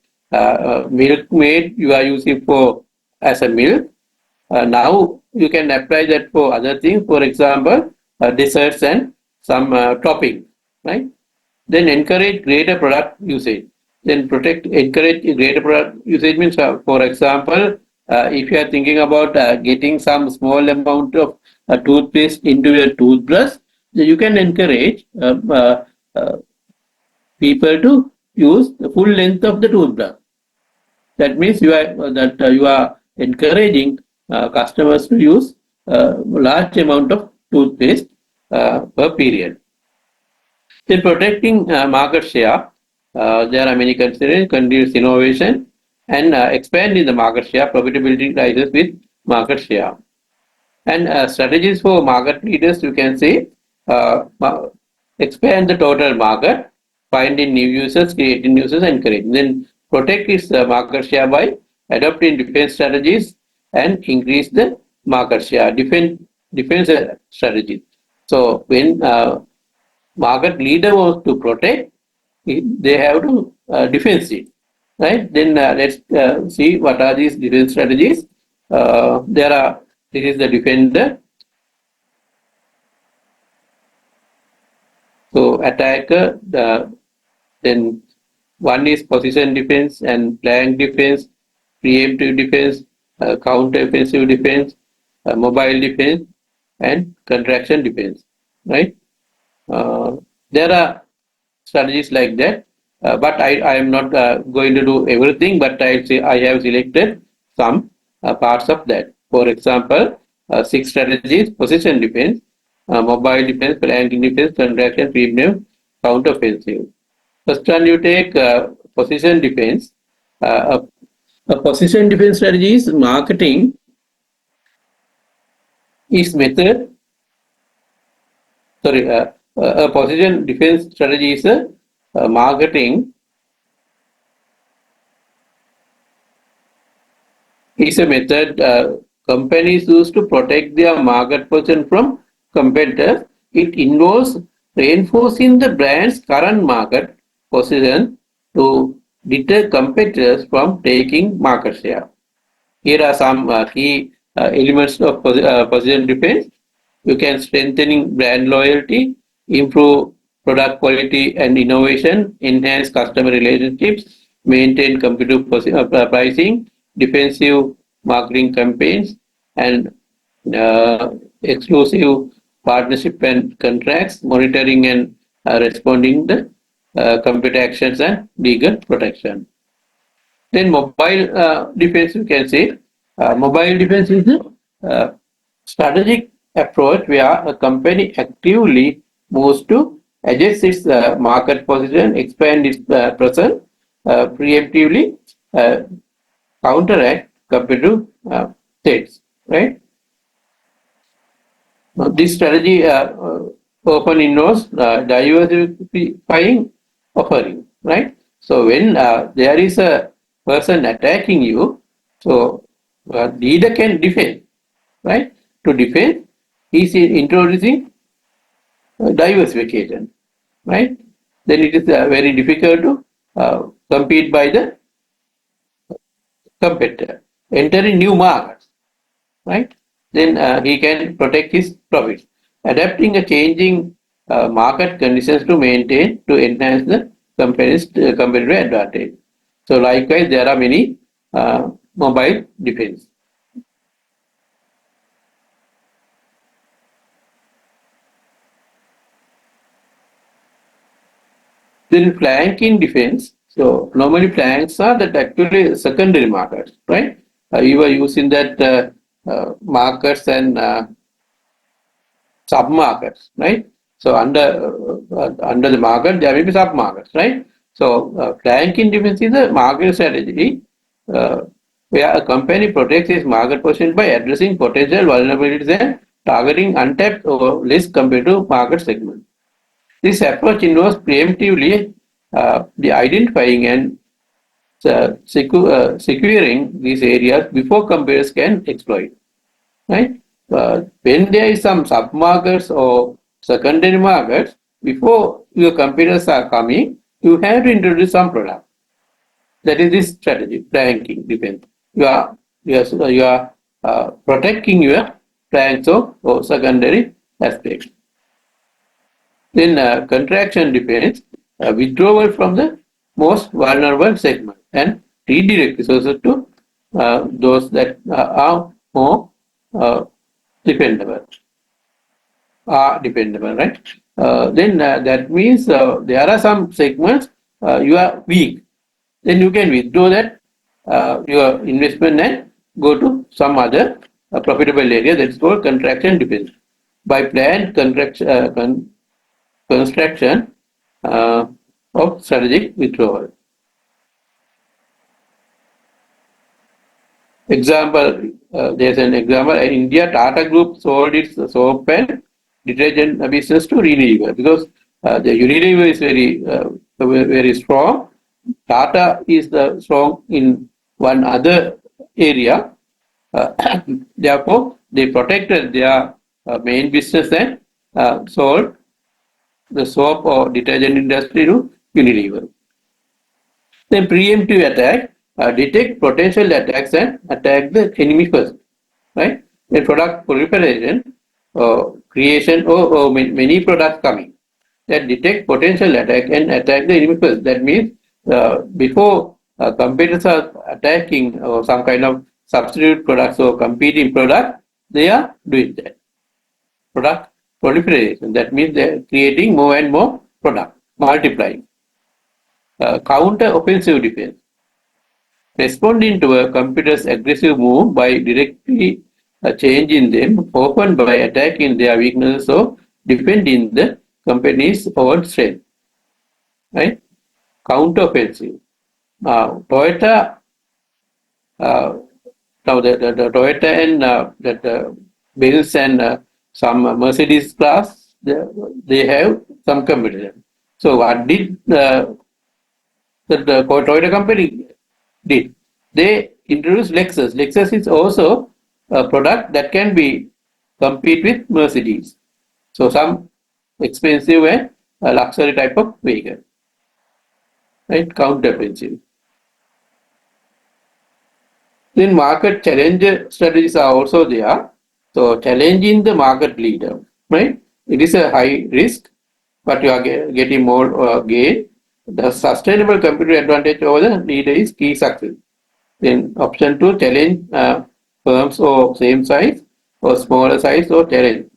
milkmaid you are using for as a milk. Now you can apply that for other things. For example, desserts and some topping, right? Then encourage greater product usage. Then encourage greater product usage means, for example, if you are thinking about getting some small amount of toothpaste into your toothbrush, then you can encourage people to use the full length of the toothbrush. That means you are encouraging customers to use large amount of toothpaste per period. In protecting market share, there are many considerations: continuous innovation and expanding the market share. Profitability rises with market share. And strategies for market leaders, you can say, expand the total market, finding new users, creating users, encouraging. Then protect its market share by adopting defense strategies and increase the market share. Defense strategies. So when market leader wants to protect, they have to defend it, right? Then let's see what are these defense strategies. This is the defender. So attacker, then One is position defense and flank defense, preemptive defense, counter-offensive defense, mobile defense, and contraction defense. Right? There are strategies like that, but I am not going to do everything. But I have selected some parts of that. For example, six strategies: position defense, mobile defense, flanking defense, contraction, preemptive, counter-offensive. First one, you take position defense. A position defense strategy is marketing is method. Sorry, a position defense strategy is a marketing is a method companies use to protect their market position from competitors. It involves reinforcing the brand's current market position to deter competitors from taking market share. Here are some key elements of position defense. You can strengthening brand loyalty, improve product quality and innovation, enhance customer relationships, maintain competitive pricing, defensive marketing campaigns, and exclusive partnership and contracts, monitoring and responding to competitor actions and legal protection. Then mobile defense, you can say, mobile defense is a strategic approach where a company actively moves to adjust its market position, expand its presence, preemptively uh, counteract competitive threats, right? This strategy often involves diversifying offering, right? So when there is a person attacking you, so leader can defend, right? To defend, he is introducing diversification, right? Then it is very difficult to compete by the competitor. Entering new markets, right? Then he can protect his profits. Adapting a changing market conditions to maintain to enhance the company's competitive advantage. So likewise, there are many mobile defense. Then flanking defense. So normally flanks are that actually secondary markets, right? You are using that markets and sub-markets, right? So under the market, there may be sub-markets, right? So flanking defense is a market strategy where a company protects its market position by addressing potential vulnerabilities and targeting untapped or less competitive market segments. This approach involves preemptively the identifying and securing these areas before competitors can exploit. Right? When there is some sub-markets or secondary markets, before your competitors are coming, you have to introduce some product. That is this strategy, flanking defense. You are protecting your flanks or secondary aspects. Then contraction defense, withdrawal from the most vulnerable segment and redirect resources to those that are more uh, dependable, right? Then that means there are some segments you are weak. Then you can withdraw that your investment and go to some other profitable area. That's called contraction defense. By planned construction of strategic withdrawal. Example, there's an example. In India, Tata Group sold its soap and detergent business to Unilever because the Unilever is very strong. Tata is the strong in one other area. Therefore, they protected their main business and sold the soap or detergent industry to Unilever. Then preemptive attack, detect potential attacks and attack the enemy first, right? Then product proliferation, creation many products coming that detect potential attack and attack the enemy first. That means before competitors are attacking or some kind of substitute products or competing product, they are doing that. Product proliferation. That means they're creating more and more product, multiplying. Counter offensive defense. Responding to a computer's aggressive move by directly changing them, often by attacking their weaknesses or defending the company's own strength. Right? Counter offensive. Toyota, now the Toyota and that Benz and some Mercedes class, they have some competition. So what did the Toyota company did? They introduced Lexus. Lexus is also a product that can be compete with Mercedes. So some expensive and luxury type of vehicle, right? Counter offensive. Then market challenge strategies are also there. So challenging the market leader, right? It is a high risk, but you are getting more gain. The sustainable competitive advantage over the leader is key success. Then option 2, challenge firms or same size or smaller size or challenge.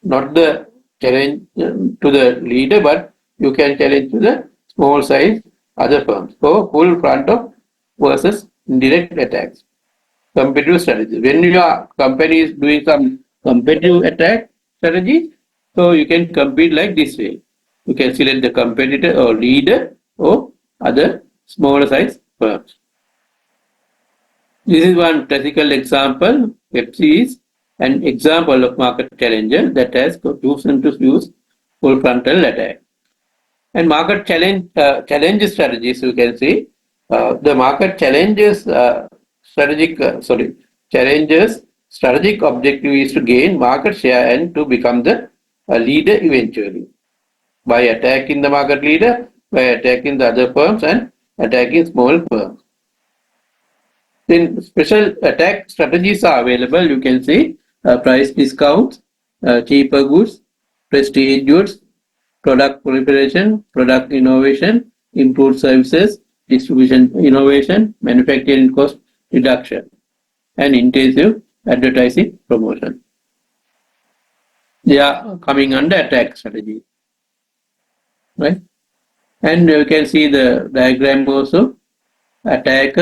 Not the challenge to the leader, but you can challenge to the small size other firms. So full front of versus indirect attacks. Competitive strategy. When your company is doing some competitive attack strategy, so you can compete like this way. You can select the competitor or leader or other smaller size firms. This is one classical example. Pepsi is an example of market challenger that has chosen to use full frontal attack. And market challenge strategies, you can see the market challenges challenges strategic objective is to gain market share and to become the leader eventually by attacking the market leader, by attacking the other firms and attacking small firms. Then special attack strategies are available. You can see price discounts, cheaper goods, prestige goods, product proliferation, product innovation, improved services, distribution innovation, manufacturing cost reduction, and intensive advertising promotion. They are coming under attack strategy, right? And you can see the diagram also. Attack,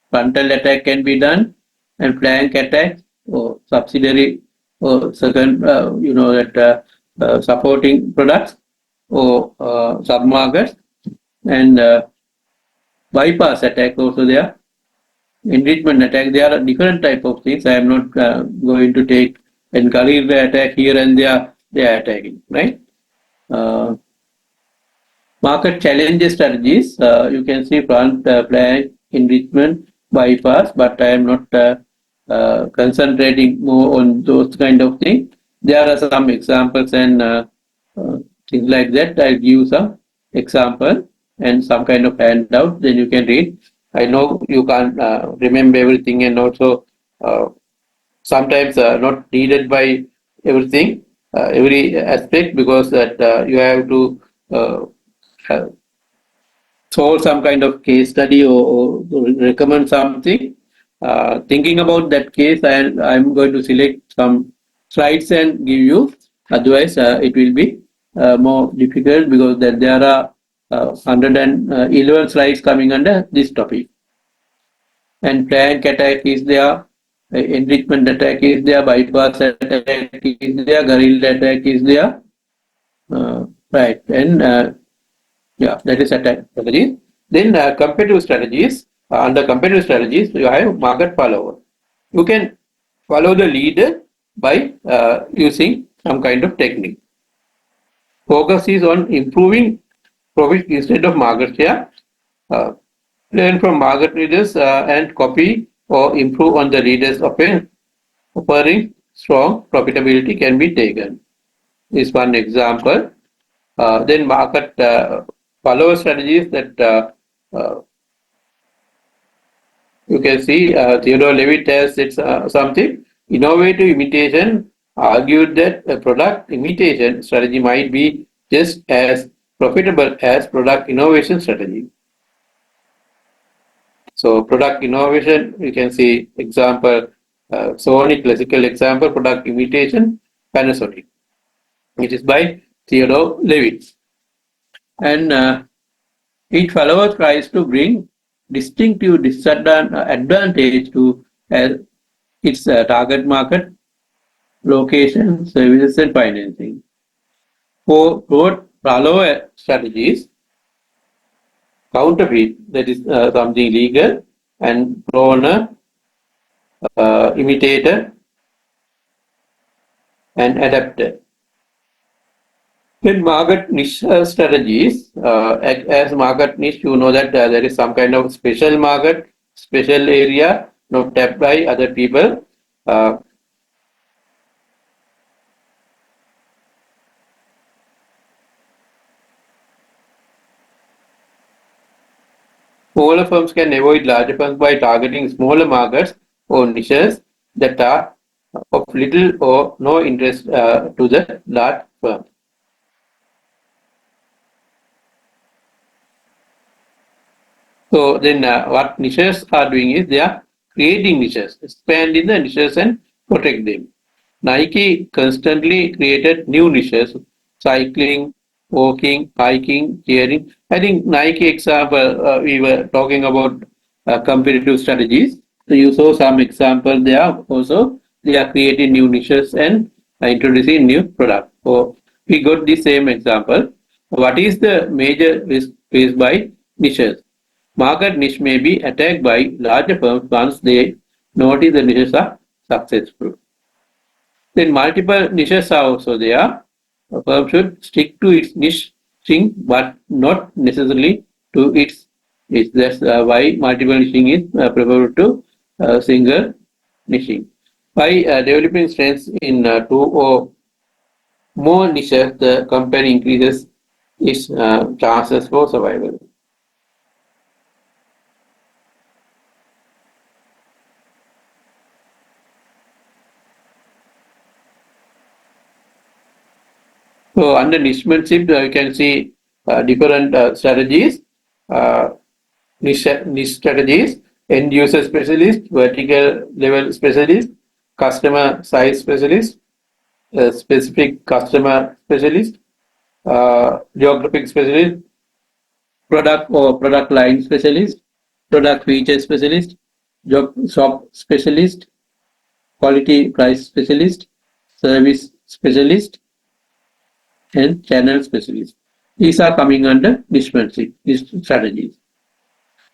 frontal attack can be done, and flank attack or subsidiary or second, supporting products or sub-markets, and bypass attack also there. Enrichment attack, there are different type of things. I am not going to take and career attack here and there, they are attacking, right? Market challenge strategies, you can see front, flank, enrichment, bypass, but I am not concentrating more on those kind of things. There are some examples and things like that. I'll give some example and some kind of handout, then you can read. I know you can't remember everything, and also sometimes not needed by everything, every aspect, because that you have to solve some kind of case study or recommend something. Thinking about that case, I'm going to select some slides and give you. Otherwise, it will be more difficult because there are 111 slides coming under this topic. And flank attack is there, enrichment attack is there, bypass attack is there, guerrilla attack is there, right? And yeah, that is attack strategies. Then competitive strategies. Under competitive strategies, you have market follower. You can follow the leader by using some kind of technique. Focus is on improving profit instead of market share. Learn from market leaders and copy or improve on the leaders offering strong profitability can be taken. This is one example. Then market follower strategies that you can see Theodore Levitt has said something. Innovative imitation argued that a product imitation strategy might be just as profitable as product innovation strategy. So product innovation, you can see example, Sony classical example, product imitation, Panasonic. It is by Theodore Levitz. And each follower tries to bring distinctive advantage to its target market, location, services, and financing. For both follower strategies, counterfeit, that is something legal, and cloner, imitator, and adapter. In market niche strategies, as market niche, you know that there is some kind of special market, special area not tapped by other people. Smaller firms can avoid larger firms by targeting smaller markets or niches that are of little or no interest to the large firm. So then what niches are doing is they are creating niches, expanding the niches and protect them. Nike constantly created new niches, cycling, walking, hiking, cheering. I think Nike example, we were talking about competitive strategies. So you saw some example there also. They are creating new niches and introducing new products. So we got the same example. What is the major risk faced by niches? Market niche may be attacked by larger firms once they notice the niches are successful. Then multiple niches are also there. A firm should stick to its niche thing, but not necessarily to its niche. That's why multiple niching is preferred to single niching. By developing strengths in two or more niches, the company increases its chances for survival. So under nichemanship, you can see different strategies, niche strategies, end user specialist, vertical level specialist, customer size specialist, specific customer specialist, geographic specialist, product or product line specialist, product feature specialist, job shop specialist, quality price specialist, service specialist, and channel specialist. These are coming under nichemanship, these strategies.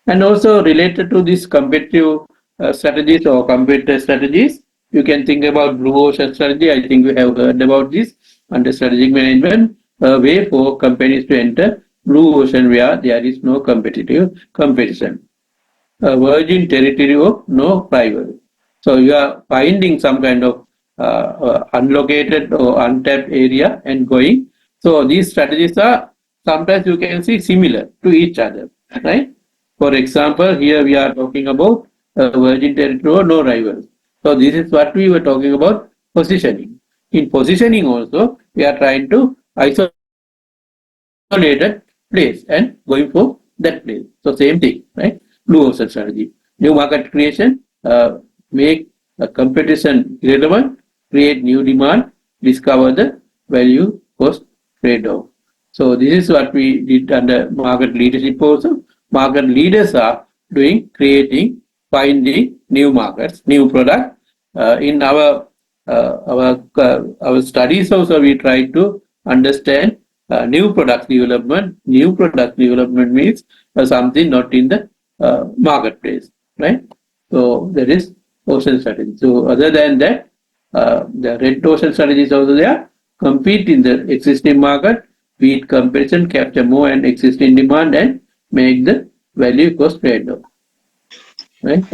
And also related to these competitive strategies or competitor strategies, you can think about blue ocean strategy. I think we have heard about this under strategic management, a way for companies to enter blue ocean where there is no competitive competition. A virgin territory of no rival. So you are finding some kind of unlocated or untapped area and going. So these strategies are sometimes you can see similar to each other, right? For example, here we are talking about virgin territory or no rivals. So this is what we were talking about positioning. In positioning also, we are trying to isolated place and going for that place. So same thing, right? Blue ocean strategy. New market creation, make a competition relevant, create new demand, discover the value cost trade-off. So this is what we did under market leadership also. Market leaders are doing, creating, finding new markets, new product. In our studies also, we try to understand new product development. New product development means something not in the marketplace, right? So there is ocean strategy. So other than that, the red ocean strategy is also there. Compete in the existing market, beat competition, capture more and existing demand, and make the value cost trade-off, right?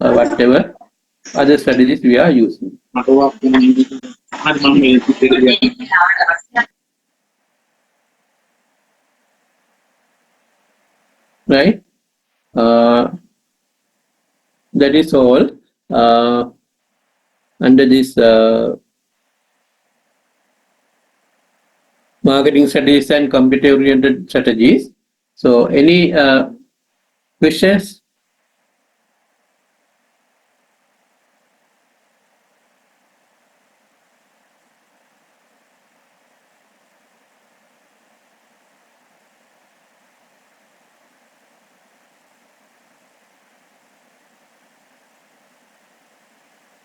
Whatever other strategies we are using. Right? That is all under this marketing strategies and competitive oriented strategies. So any questions?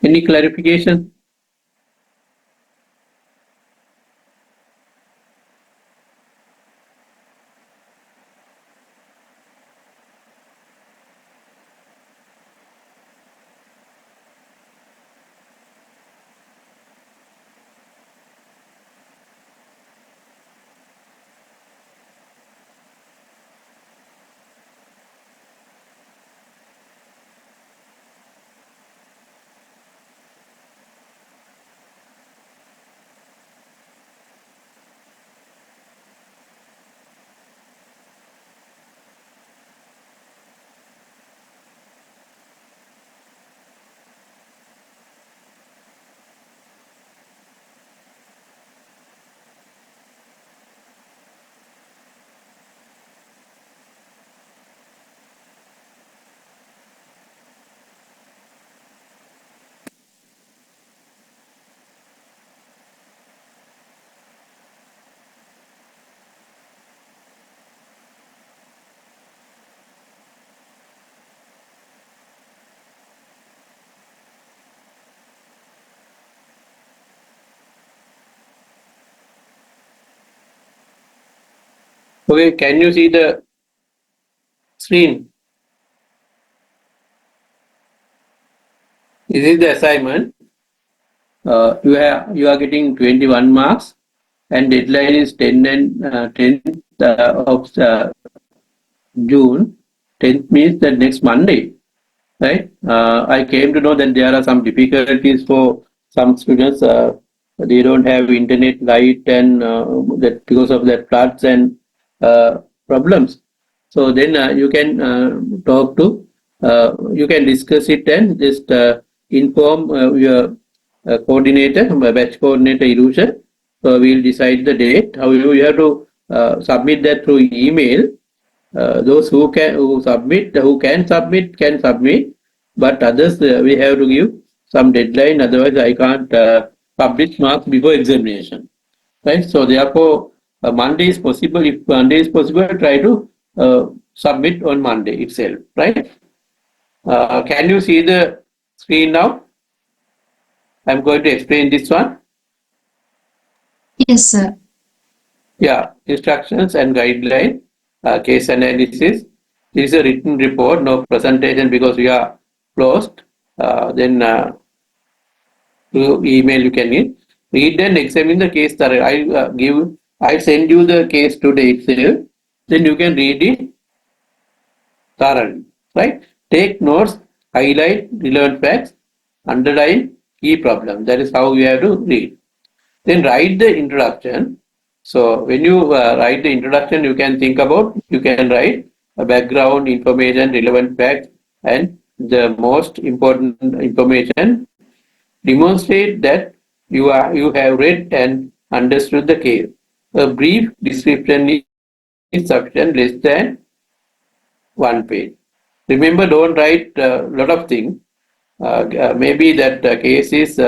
Any clarification? Okay, can you see the screen? This is the assignment. You are getting 21 marks, and deadline is 10th of June. 10th means that next Monday, right? I came to know that there are some difficulties for some students. They don't have internet light, and that because of that floods and problems. So then you can talk to, you can discuss it and just inform your coordinator, batch coordinator Illusion. So we'll decide the date. However, you have to submit that through email. Those who can submit, but others we have to give some deadline. Otherwise, I can't publish marks before examination, right? So therefore, Monday is possible. If Monday is possible, try to submit on Monday itself, right? Can you see the screen now? I'm going to explain this one. Yes, sir. Yeah, instructions and guideline, case analysis. This is a written report, no presentation because we are closed. Then through email you can read and examine the case thoroughly. I send you the case today itself. Then you can read it thoroughly, right? Take notes, highlight relevant facts, underline key problem. That is how you have to read. Then write the introduction. So when you write the introduction, you can write a background information, relevant facts, and the most important information. Demonstrate that you have read and understood the case. A brief description is sufficient, less than one page. Remember, don't write a lot of things. Maybe that case is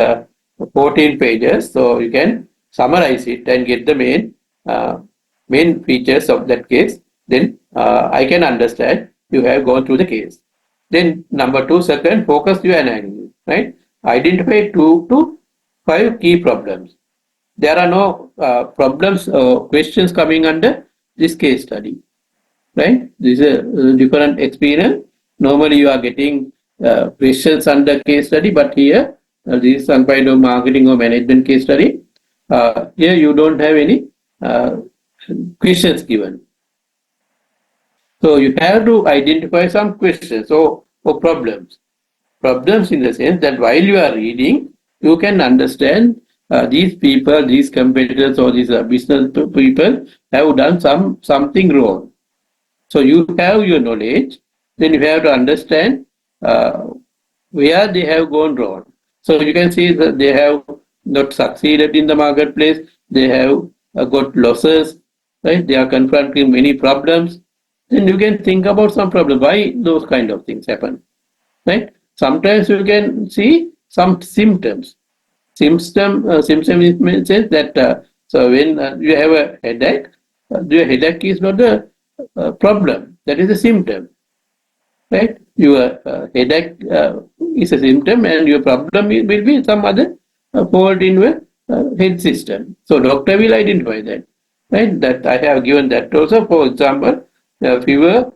14 pages, so you can summarize it and get the main features of that case. Then I can understand you have gone through the case. Then number two, second, focus your analysis, right? Identify 2 to 5 key problems. There are no problems or questions coming under this case study, right? This is a different experience. Normally, you are getting questions under case study, but here this is some kind of marketing or management case study. Here you don't have any questions given. So you have to identify some questions or problems. Problems in the sense that while you are reading, you can understand these people, these competitors, or these business people have done something wrong. So you have your knowledge, then you have to understand where they have gone wrong. So you can see that they have not succeeded in the marketplace, they have got losses, right? They are confronting many problems. Then you can think about some problem, why those kind of things happen, right? Sometimes you can see some symptoms. Symptom means that so when you have a headache, your headache is not a problem. That is a symptom. right? Your headache is a symptom, and your problem will be some other fault in your health system. So doctor will identify that, right? That I have given that also. For example, fever,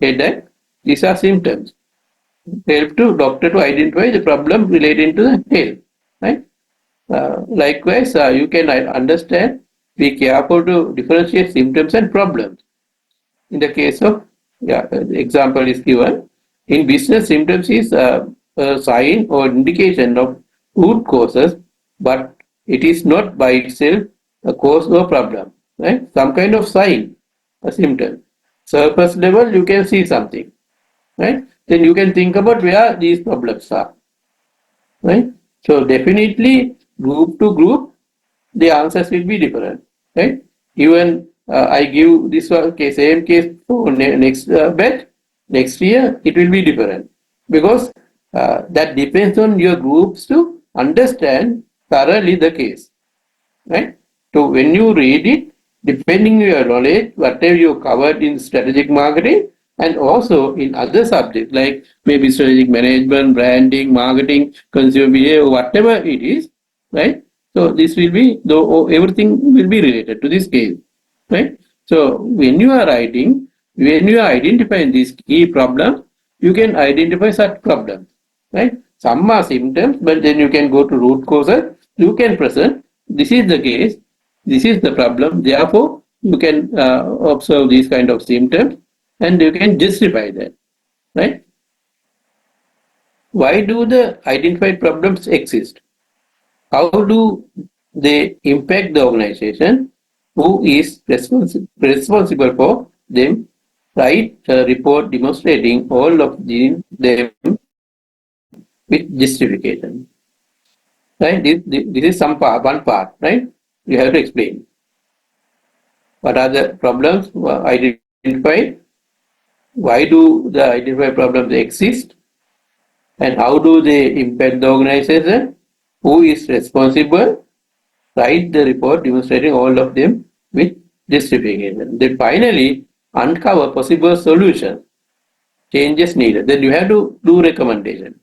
headache, these are symptoms. Help to doctor to identify the problem relating to the health, right? Likewise, you can understand, be careful to differentiate symptoms and problems. In the case of, yeah, the example is given. In business, symptoms is a sign or indication of root causes, but it is not by itself a cause or problem, right? Some kind of sign, a symptom. Surface level, you can see something, right? Then you can think about where these problems are, right? So definitely group to group, the answers will be different, right? Even I give this one case, same case for next bet, next year it will be different, because that depends on your groups to understand thoroughly the case, right? So when you read it, depending on your knowledge, whatever you covered in strategic marketing and also in other subjects like maybe strategic management, branding, marketing, consumer behavior, whatever it is, right? So this will be, though everything will be related to this case, right? So when you are writing, when you are identifying these key problems, you can identify such problems, right? Some are symptoms, but then you can go to root causes. You can present, this is the case, this is the problem. Therefore, you can observe these kind of symptoms, and you can justify that, right? Why do the identified problems exist? How do they impact the organization? Who is responsible for them? Write a report demonstrating all of them with justification. Right? This is some part, one part, right? You have to explain what are the problems identified, why do the identified problems exist, and how do they impact the organization, who is responsible, write the report demonstrating all of them with justification. Then finally, uncover possible solutions, changes needed. Then you have to do recommendation.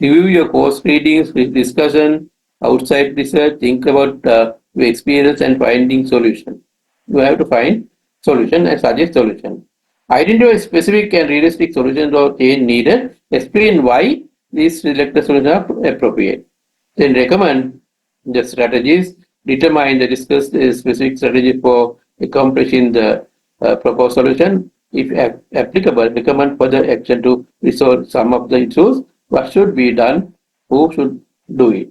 Review your course readings, discussion, outside research, think about your experience and finding solution. You have to find solution and suggest solution. Identify specific and realistic solutions or change needed. Explain why these selected solutions are appropriate. Then recommend the strategies. Determine the discussed specific strategy for accomplishing the proposed solution. If applicable, recommend further action to resolve some of the issues. What should be done? Who should do it?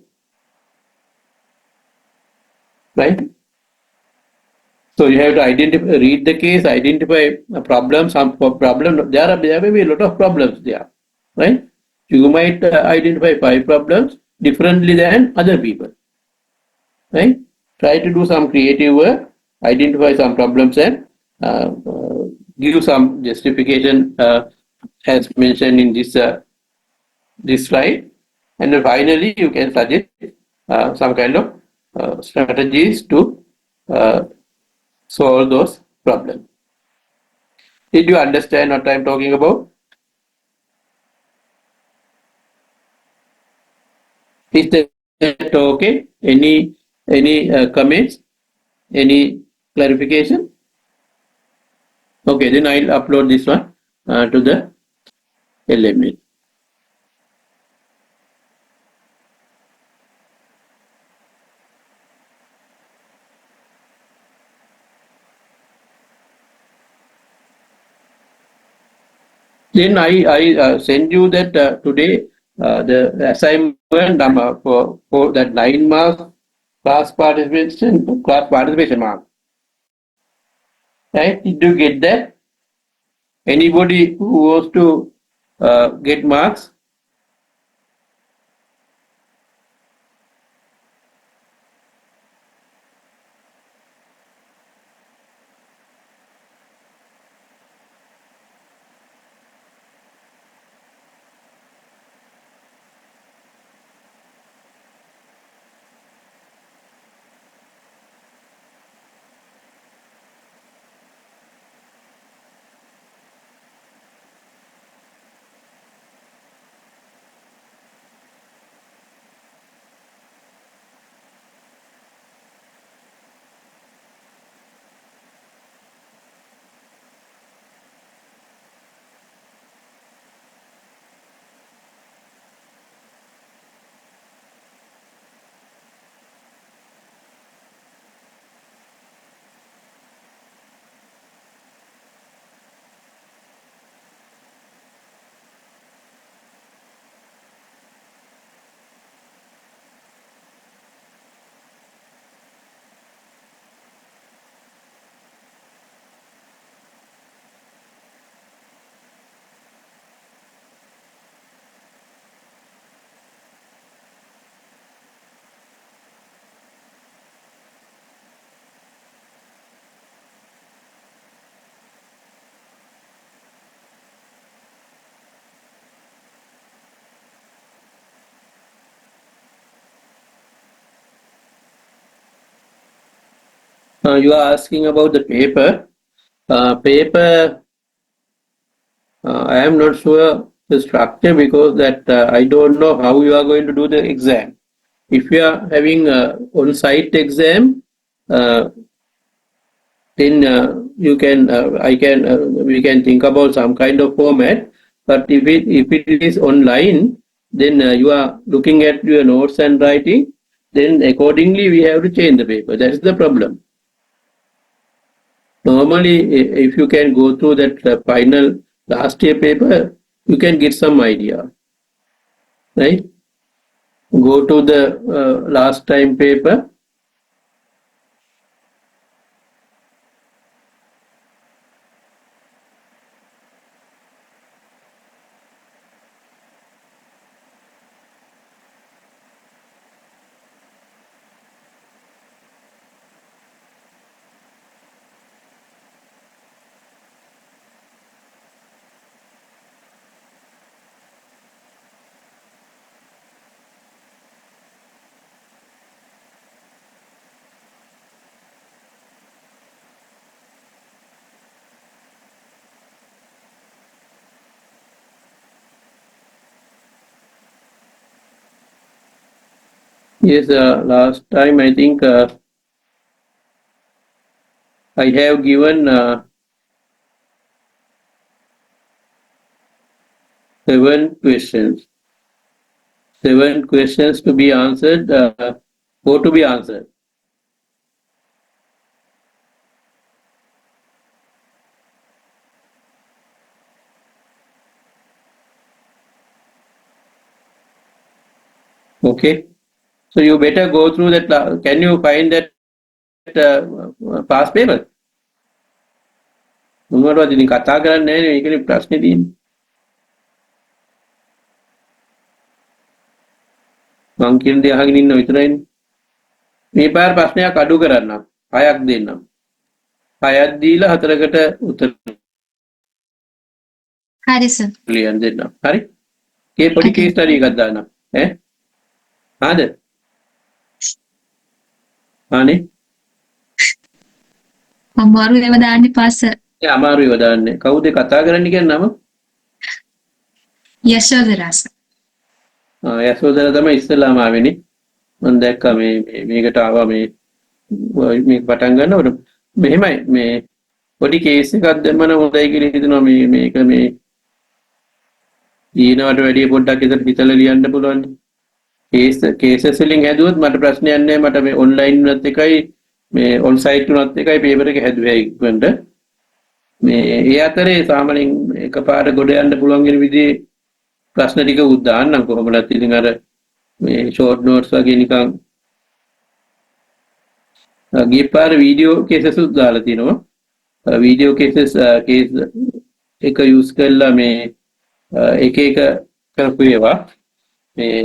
Right? So you have to identify, read the case, identify a problem, some problem. There may be a lot of problems there, right? You might identify 5 problems differently than other people, right? Try to do some creative work, identify some problems, and give some justification as mentioned in this slide, and then finally you can suggest some kind of strategies to uh, solve those problems. Did you understand what I'm talking about? Is that okay? Any comments? Any clarification? Okay, then I'll upload this one to the LMS. Then I send you that today the assignment number for that 9 marks class participation mark. Right? Did you get that? Anybody who wants to get marks? You are asking about the paper. Paper, I am not sure the structure because that I don't know how you are going to do the exam. If you are having on-site exam, then you can, we can think about some kind of format. But if it is online, then you are looking at your notes and writing. Then accordingly, we have to change the paper. That is the problem. Normally, if you can go through that final last year paper, you can get some idea, right? Go to the last time paper. Yes, last time I think I have given 7 questions. 7 questions to be answered, 4 to be answered. Okay, so you better go through that. Can you find that past paper? මොනවටවත් ඉතින් කතා කරන්නේ නැහැ නේ මේකනේ ප්‍රශ්නේ තියෙන්නේ. මං කියන දේ අහගෙන ඉන්න විතරයිනේ. මේ පාර ප්‍රශ්නයක් අඩු කරන්නම්. 6ක් දෙන්නම්. 6ක් දීලා 4කට උත්තර හරි සර්. ලියන්න දෙන්නම්. හරි? ඒ පොඩි Okay. කේස් ස්ටඩි එකක් දාන්නම්. ඈ? හරිද? අනේ අමාරු ඒවා දාන්න එපා සර්. ඒ අමාරුයි වදාන්නේ. කවුද කතා කරන්න කියන නම? යශෝදරා සර්. යසෝදර තමයි ඉස්සෙල්ලාම ආවෙනේ. මම දැක්කා මේකට ආවා මේ පටන් ගන්නකොට මෙහෙමයි මේ පොඩි කේස් එකක් දැම්ම නම් හොඳයි කියලා හිතනවා මේක මේ ඊනවට වැඩිය පොඩ්ඩක් හිතලා ලියන්න පුළුවන්. කේසස් වලින් හැදුවොත් මට ප්‍රශ්නයක් නැහැ. මට මේ ඔන්ලයින් උනත් එකයි මේ ඔන් සයිට් උනත් එකයි පේපර් එක හැදුවේ ඉක්මනට. මේ ඒ අතරේ සාමාන්‍යයෙන් එකපාර ගොඩ යන්න පුළුවන් වෙන විදිහේ ප්‍රශ්න ටික උදාන්නම් කොහොමදත් ඉතින් අර මේ ෂෝට් නෝට්ස් වගේ නිකන් ගිය පාර වීඩියෝ කේසස් උත් දාලා තිනවා. වීඩියෝ කේසස් කේස් එක යූස් කරලා මේ එක එක කරපු ඒවා මේ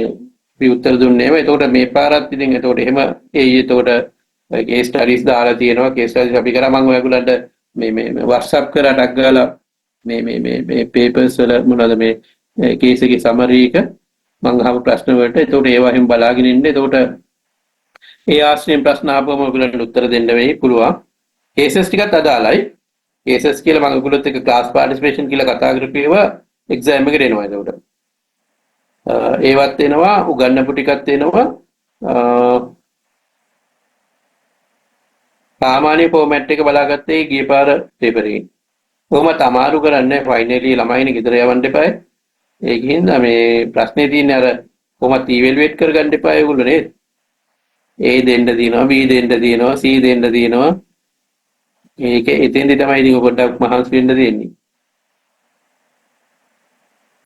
අපි උත්තර දුන්නේම. එතකොට මේ පාරත් ඉතින් එතකොට එහෙම එතකොට කේස් ස්ටඩිස් දාලා තියෙනවා. කේස් ස්ටඩිස් අපි කරා මම ඔයගොල්ලන්ට මේ WhatsApp කරලා ටග් ගාලා මේ පේපර්ස් වල මොනවද මේ කේස් එකේ සමරි එක මම අහපු ප්‍රශ්න වලට එතකොට ඒවා හැම බලාගෙන ඉන්න. එතකොට ඒ ආශ්‍රයෙන් ප්‍රශ්න ආපුවම ඔයගොල්ලන්ට උත්තර දෙන්න වෙයි පුළුවන්. කේසස් ටිකත් අදාළයි. කේසස් කියලා මම ඔයගොල්ලොත් එක්ක ක්ලාස් පාර්ටිසිපේෂන් කියලා කතා කරපු ඒවා එක්සෑම් එකට එනවා. එතකොට ඒවත් එනවා, උගන්නපු ටිකත් එනවා. සාමාන්‍ය ෆෝමැට් එක බලාගත්තේ ගිය පාර පේපර් එකේ. කොහොමද අමාරු කරන්නේ ෆයිනලි ළමයිනේ ගෙදර යවන්න එපායි. ඒකින්ද මේ ප්‍රශ්නේ තියෙන්නේ අර කොහොමද ඉවැලුවේට් කරගන්න එපා ඒගොල්ලෝ නේද? A දෙන්න දිනවා, B දෙන්න දිනවා, C දෙන්න දිනවා. මේක එතෙන්දි තමයි ඉතින් පොඩ්ඩක් මහන්සි වෙන්න දෙන්නේ.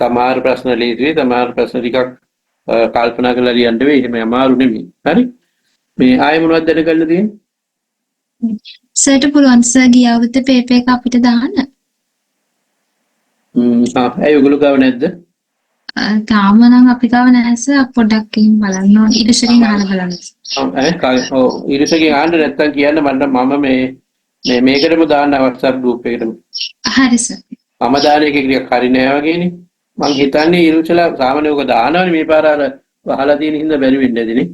තමාර ප්‍රශ්න ලියුවේ තමාර ප්‍රශ්න ටිකක් කල්පනා කරලා ලියන්න වෙයි. එහෙම අමාරු නෙමෙයි. හරි? මේ ආයෙ මොනවද දැනගන්න තියෙන්නේ? සර්ට පුළුවන් සර් ගිය අවුරුද්දේ පේපර් එක අපිට දාන්න. ඇයි ඔයගොල්ලෝ ගාව නැද්ද? තාම නම් අපි ගාව නැහැ සර්. පොඩ්ඩක් ගිහින් බලන්න ඕනේ. ඊටසරින් අහලා බලන්න. ඉරිසගෙන් ආන්න නැත්තම් කියන්න මම මේකටම දාන්න WhatsApp group එකටම. හරි සර්. මම දාන එක ටිකක් හරි නෑ වගේනේ. මං හිතන්නේ ඉරුචලා සාමාන්‍යව ඔක දානවනේ මේ පාර අර වහලා තියෙන හින්දා බැරි වෙන්නේ නැතිනේ.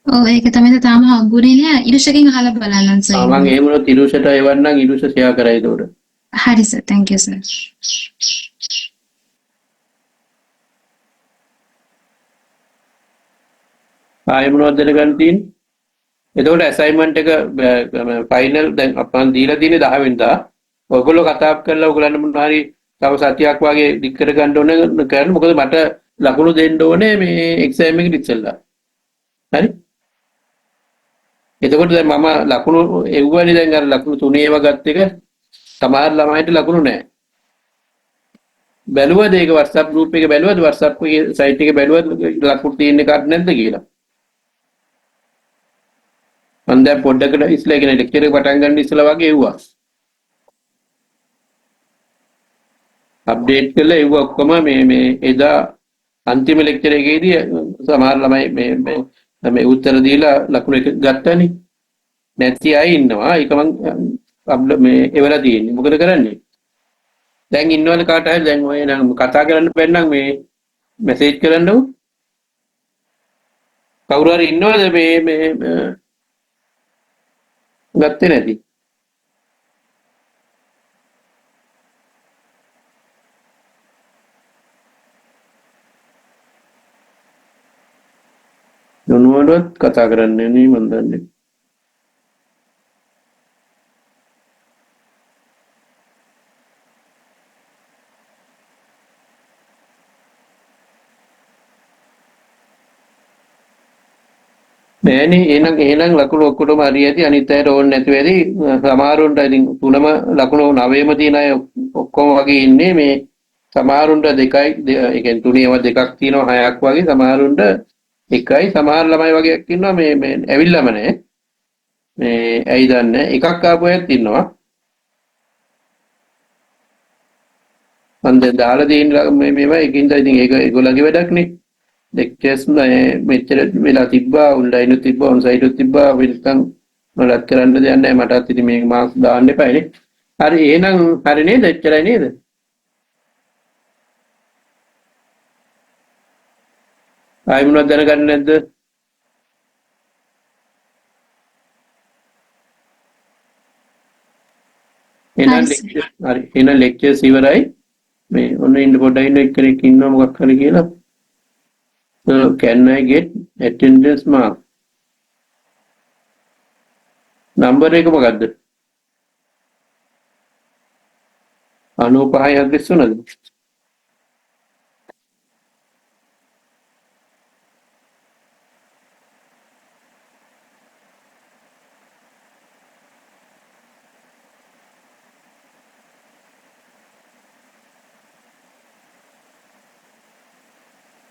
ඔව් ඒක තමයි තාම හම්බුනේ නෑ. ඉරුෂගෙන් අහලා බලන්න සර්. මම එහෙම වුණොත් ඉරුෂට එවන්නම් ඉරුෂ ෂෙයා කරයි ඒකට. හරි සර්. thank you sir. ආයෙ මොනවද දැනගන්න තියෙන්නේ? එතකොට අසයින්මන්ට් එක ෆයිනල් දැන් අපන් දීලා තියෙන්නේ 10 වෙනිදා. ඔයගොල්ලෝ කතා කරලා ඔයගලන්ට මොනවා හරි තව සතියක් වගේ දික් කර ගන්න ඕනේ කරන්න. මොකද මට ලකුණු දෙන්න ඕනේ මේ එක්සෑම් එකට ඉස්සෙල්ලා. හරි? එතකොට දැන් මම ලකුණු එව්වනේ දැන් අර ලකුණු 3 ඒවා ගත්ත එක සමහර ළමයින්ට ලකුණු නැහැ. බැලුවද ඒක WhatsApp group එකේ බැලුවද WhatsApp එකේ site එකේ බැලුවද ලකුණු තියෙන්නේ කාට නැද්ද කියලා? මම දැන් පොඩ්ඩකට ඉස්සලා කියන ලෙක්චර් එක පටන් ගන්න ඉස්සලා වගේ එව්වා. අප්ඩේට් කරලා එව්වා ඔක්කොම මේ එදා අන්තිම ලෙක්චර් එකේදී සමහර ළමයි මේ උත්තර දීලා ලකුණු එක ගත්තනේ. නැති අය ඉන්නවා. ඒක මම මේ එවලා තියෙන්නේ. මොකද කරන්නේ? දැන් ඉන්නවද කාට හරි දැන් ඔය නම් කතා කරන්න බැරි නම් මේ මැසේජ් කරන්නව. කවුරු හරි ඉන්නවද මේ ගත්තේ නැති? මොනවදවත් කතා කරන්නේ නේ මන් දන්නේ. නෑනේ එහෙනම් ලකුණු ඔක්කොටම හරි ඇති අනිත් අයට ඕනේ නැතුව ඇති සමහරුන්ට ඉතින් තුනම ලකුණු 9ම තියෙන අය ඔක්කොම වගේ ඉන්නේ මේ සමහරුන්ට දෙකයි ඒ කියන්නේ තුනේ ඒවා දෙකක් තියෙනවා හයක් වගේ සමහරුන්ට එකයි සමහර ළමයි වගේක් ඉන්නවා මේ ඇවිල්ලාම නැහැ මේ ඇයි දන්නේ එකක් ආපු අයත් ඉන්නවා මම දැන් දාලා තියෙන මේවා එකින්ද ඉතින් ඒක ඒගොල්ලන්ගේ වැඩක් නේ ලෙක්චර්ස් මෙච්චර වෙලා තිබ්බා ඔන්ලයින් උත් තිබ්බා ඔන්සයිට් උත් තිබ්බා වෙල්කම් මලත් කරන්න දෙයක් නැහැ මටත් ඉතින් මේ මාක්ස් දාන්න එපානේ හරි එහෙනම් හරි නේද එච්චරයි නේද ආයි මොනවද දැනගන්න නැද්ද එහෙනම් ලෙක්චර් හරි එහෙනම් ලෙක්චර්ස් ඉවරයි මේ ඔන්න ඉන්න පොඩ්ඩක් ඉන්න එක්කෙනෙක් ඉන්නවා මොකක් හරි කියලා so can I get attendance mark number එක මොකද්ද 95යි 43 නේද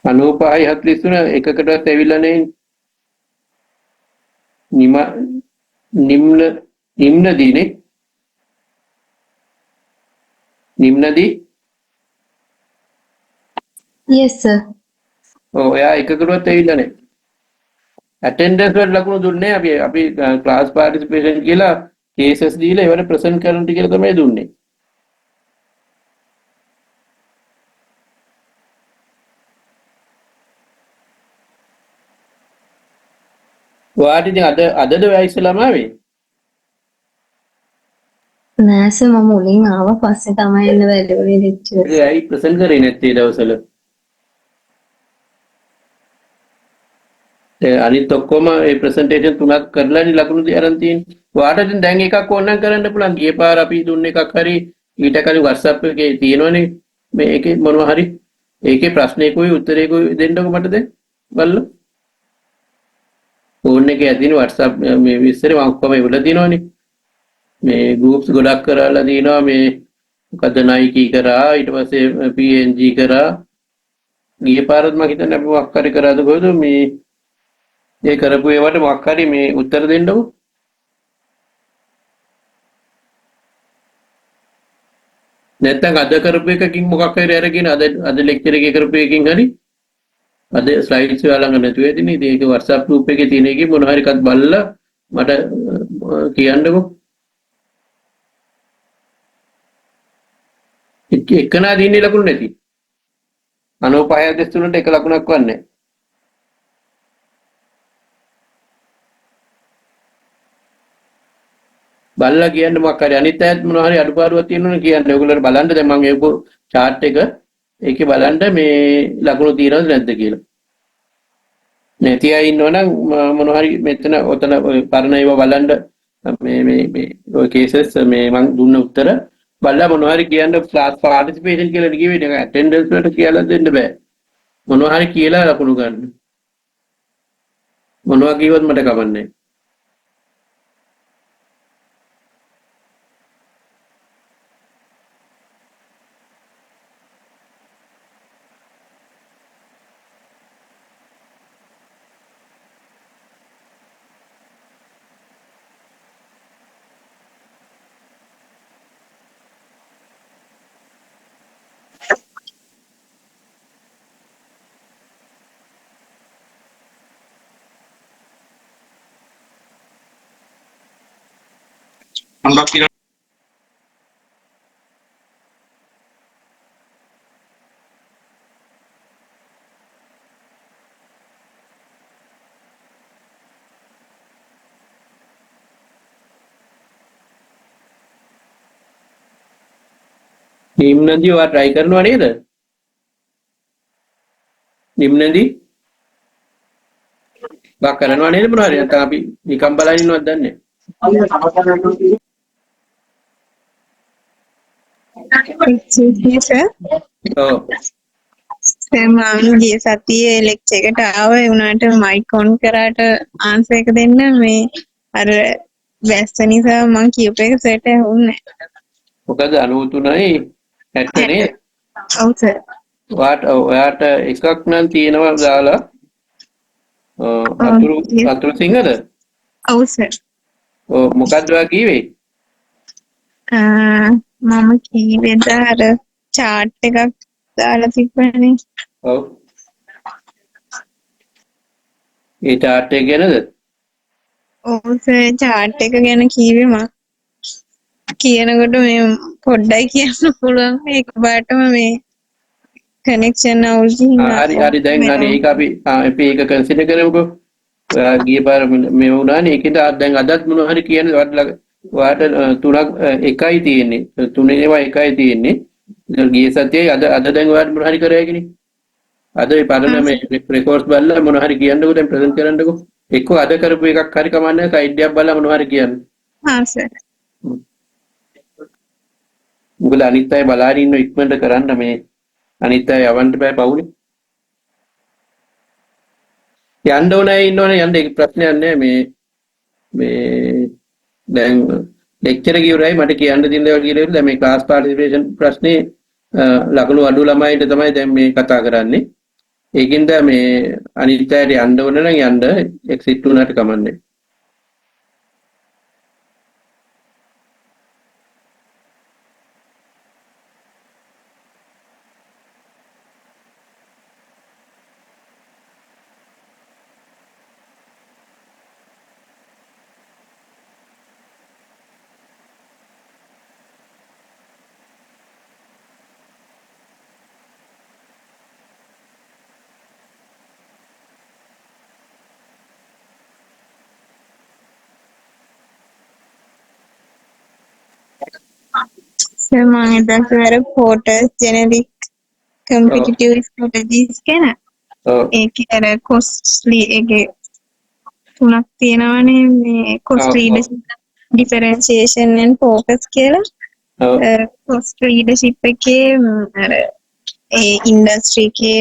95යි 43 එකකටවත් ඇවිල්ලා නැහැ නිම්නදීනේ නිම්නදී yes sir. ඔව් එයා එකකටවත් ඇවිල්ලා නැහැ attendance වලට ලකුණු දුන්නේ අපි class participation කියලා cases දීලා ඒවට present කරන්න කියලා තමයි දුන්නේ ඔයාට ඉතින් අදද වෙයි ඉස්සලාම ආවේ නෑ සර් මම මුලින් ආවා පස්සේ තමයි එන්න බැලුවේ ලෙක්චර්. ඒ ඇයි present කරේ නැත්තේ දවසල අනිත් ඔක්කොම මේ presentation තුනක් කරලානේ ලකුණු අරන් තියෙන්නේ. ඔයාට ඉතින් දැන් එකක් ඕනනම් කරන්න පුළුවන්. ගිය පාර අපි දුන්න එකක් හරි ඊට කලින් WhatsApp එකේ තියෙනවනේ මේකේ මොනවා හරි. ඒකේ ප්‍රශ්නයකුයි උත්තරයකුයි දෙන්නකො මට දැන් බලන්න. ෆෝන් එකේ ඇදින WhatsApp මේ විස්තරේ මම ඔක්කොම ඉවලා දිනවනේ. මේ groups ගොඩක් කරලා දිනවා මේ මොකද Nike කරා ඊට පස්සේ PNG කරා. ගිය පාරත් මම හිතන්නේ අපි මොකක් හරි කරාද කොහෙද මේ ඒ කරපු ඒවට මොකක් හරි මේ උත්තර දෙන්නකො නැත්නම් අද කරපු එකකින් මොකක් හරි අරගෙන අද ලෙක්චර් එකේ කරපු එකකින් හරි අද ස්ලයිඩ්ස් ඔයාලා ළඟ නැතුව ඇතිනේ ඉතින් ඒක WhatsApp group එකේ තියෙන එකේ මොන හරි එකක් බලලා මට කියන්නකො එකනා දින්නේ ලකුණු නැති 95 දෙස් තුනට එක ලකුණක් වන්නේ බලලා කියන්න මොකක් හරි අනිත් අයත් මොනවා හරි අඩුපාඩුවක් තියෙනවනේ කියන්න. ඔයගොල්ලෝ බලන්න දැන් මම ඒක chart එක ඒකේ බලන්න මේ ලකුණු තියෙනවද නැද්ද කියලා. නැති අය ඉන්නවනම් මොනවා හරි මෙතන ඔතන ඔය පරණ ඒවා බලන්න මේ ඔය කේසස් මේ මම දුන්න උත්තර බලලා මොනවා හරි කියන්න ක්ලාස් පාටිසිපේෂන් කියලා කිව්වේ නේද? ඇටෙන්ඩන්ස් වලට කියලා දෙන්න බෑ. මොනවා හරි කියලා ලකුණු ගන්න. මොනවා කිව්වත් මට කමන්නේ. නිම්නදී ඔයා try කරනවා නේද? නිම්නදී බා කරනවා නේද මොනවා හරි නැත්නම් අපි නිකන් බලන් ඉන්නවද දන්නේ ඔව් මම ගිය සතියේ ලෙක්චර් එකට ආවේ උනාට මයික් ඔන් කරාට ආන්සර් එක දෙන්න මේ අර වැස්ස නිසා මම කියපු එක සෙට් වුණේ මොකද 93යි 70 නේද? ඔව් සර්. ඔයාට එකක් නම් තියෙනවා දාලා අතුරු සිංහද? ඔව් සර්. ඔව් මොකද්ද ඔයා කිව්වේ? මම කීවේද අර chart එකක් දාලා තිබ්බනේ. ඔව්. ඒ chart එක ගැනද? ඔව් සර් chart එක ගැන කීවේ මම. කියනකොට මේ පොඩ්ඩයි කියන්න පුළුවන් ඒක පාටම මේ කනෙක්ෂන් අවුල් හරි දැන් හරි ඒක අපි ඒක කන්සිඩර් කරමුකෝ. ඔයා ගිය පාර මේ වුණානේ ඒකද දැන් අදත් මොනවා හරි කියන්නේ ඔයාට තුනක් එකයි තියෙන්නේ. තුනේ ඒවා එකයි තියෙන්නේ. ගිය සතියේ අද දැන් ඔයාට මොනවා හරි කරෑකිනේ. අද මේ පරණ මේ රෙකෝඩ්ස් බලලා මොනවා හරි කියන්නකෝ දැන් ප්‍රසන්ට් කරන්නකෝ. එක්ක අද කරපු එකක් හරි කමන්නේ සයිඩ් එකක් බලලා මොනවා හරි කියන්න. හා සර්. උගල අනිත් අය බලාගෙන ඉන්න ඉක්මනට කරන්න මේ අනිත් අය යවන්න බෑ පවුනේ. යන්න ඕනේ ඉන්නෝනේ යන්න ඒක ප්‍රශ්නයක් නෑ මේ දැන් ලෙක්චර් එක ඉවරයි මට කියන්න තියෙන දේවල් කියලා ඉවරයි දැන් මේ ක්ලාස් පාටිසිපේෂන් ප්‍රශ්නේ ලකුණු අඩු ළමයින්ට තමයි දැන් මේ කතා කරන්නේ. ඒකින්ද මේ අනිත් අයට යන්න ඕන නම් යන්න එක්සිට් වුණාට කමන්නේ. සර් මම එදා පොටස් ජෙනරික් කම්පිටිටිව් ස්ට්‍රැටජිස් ගැන ඒකේ අර කොස්ට්ලි එකේ තුනක් තියෙනවානේ මේ කොස්ට් ලීඩර්ෂිප් ඩිෆරෙන්ෂියේෂන් and ફોකස් කියලා කොස්ට් ලීඩර්ෂිප් එකේ අර ඒ ඉන්ඩස්ට්‍රි එකේ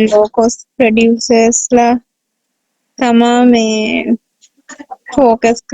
ලෝ කොස්ට් ප්‍රොඩියුසර්ස්ලා තමා මේ ફોකස්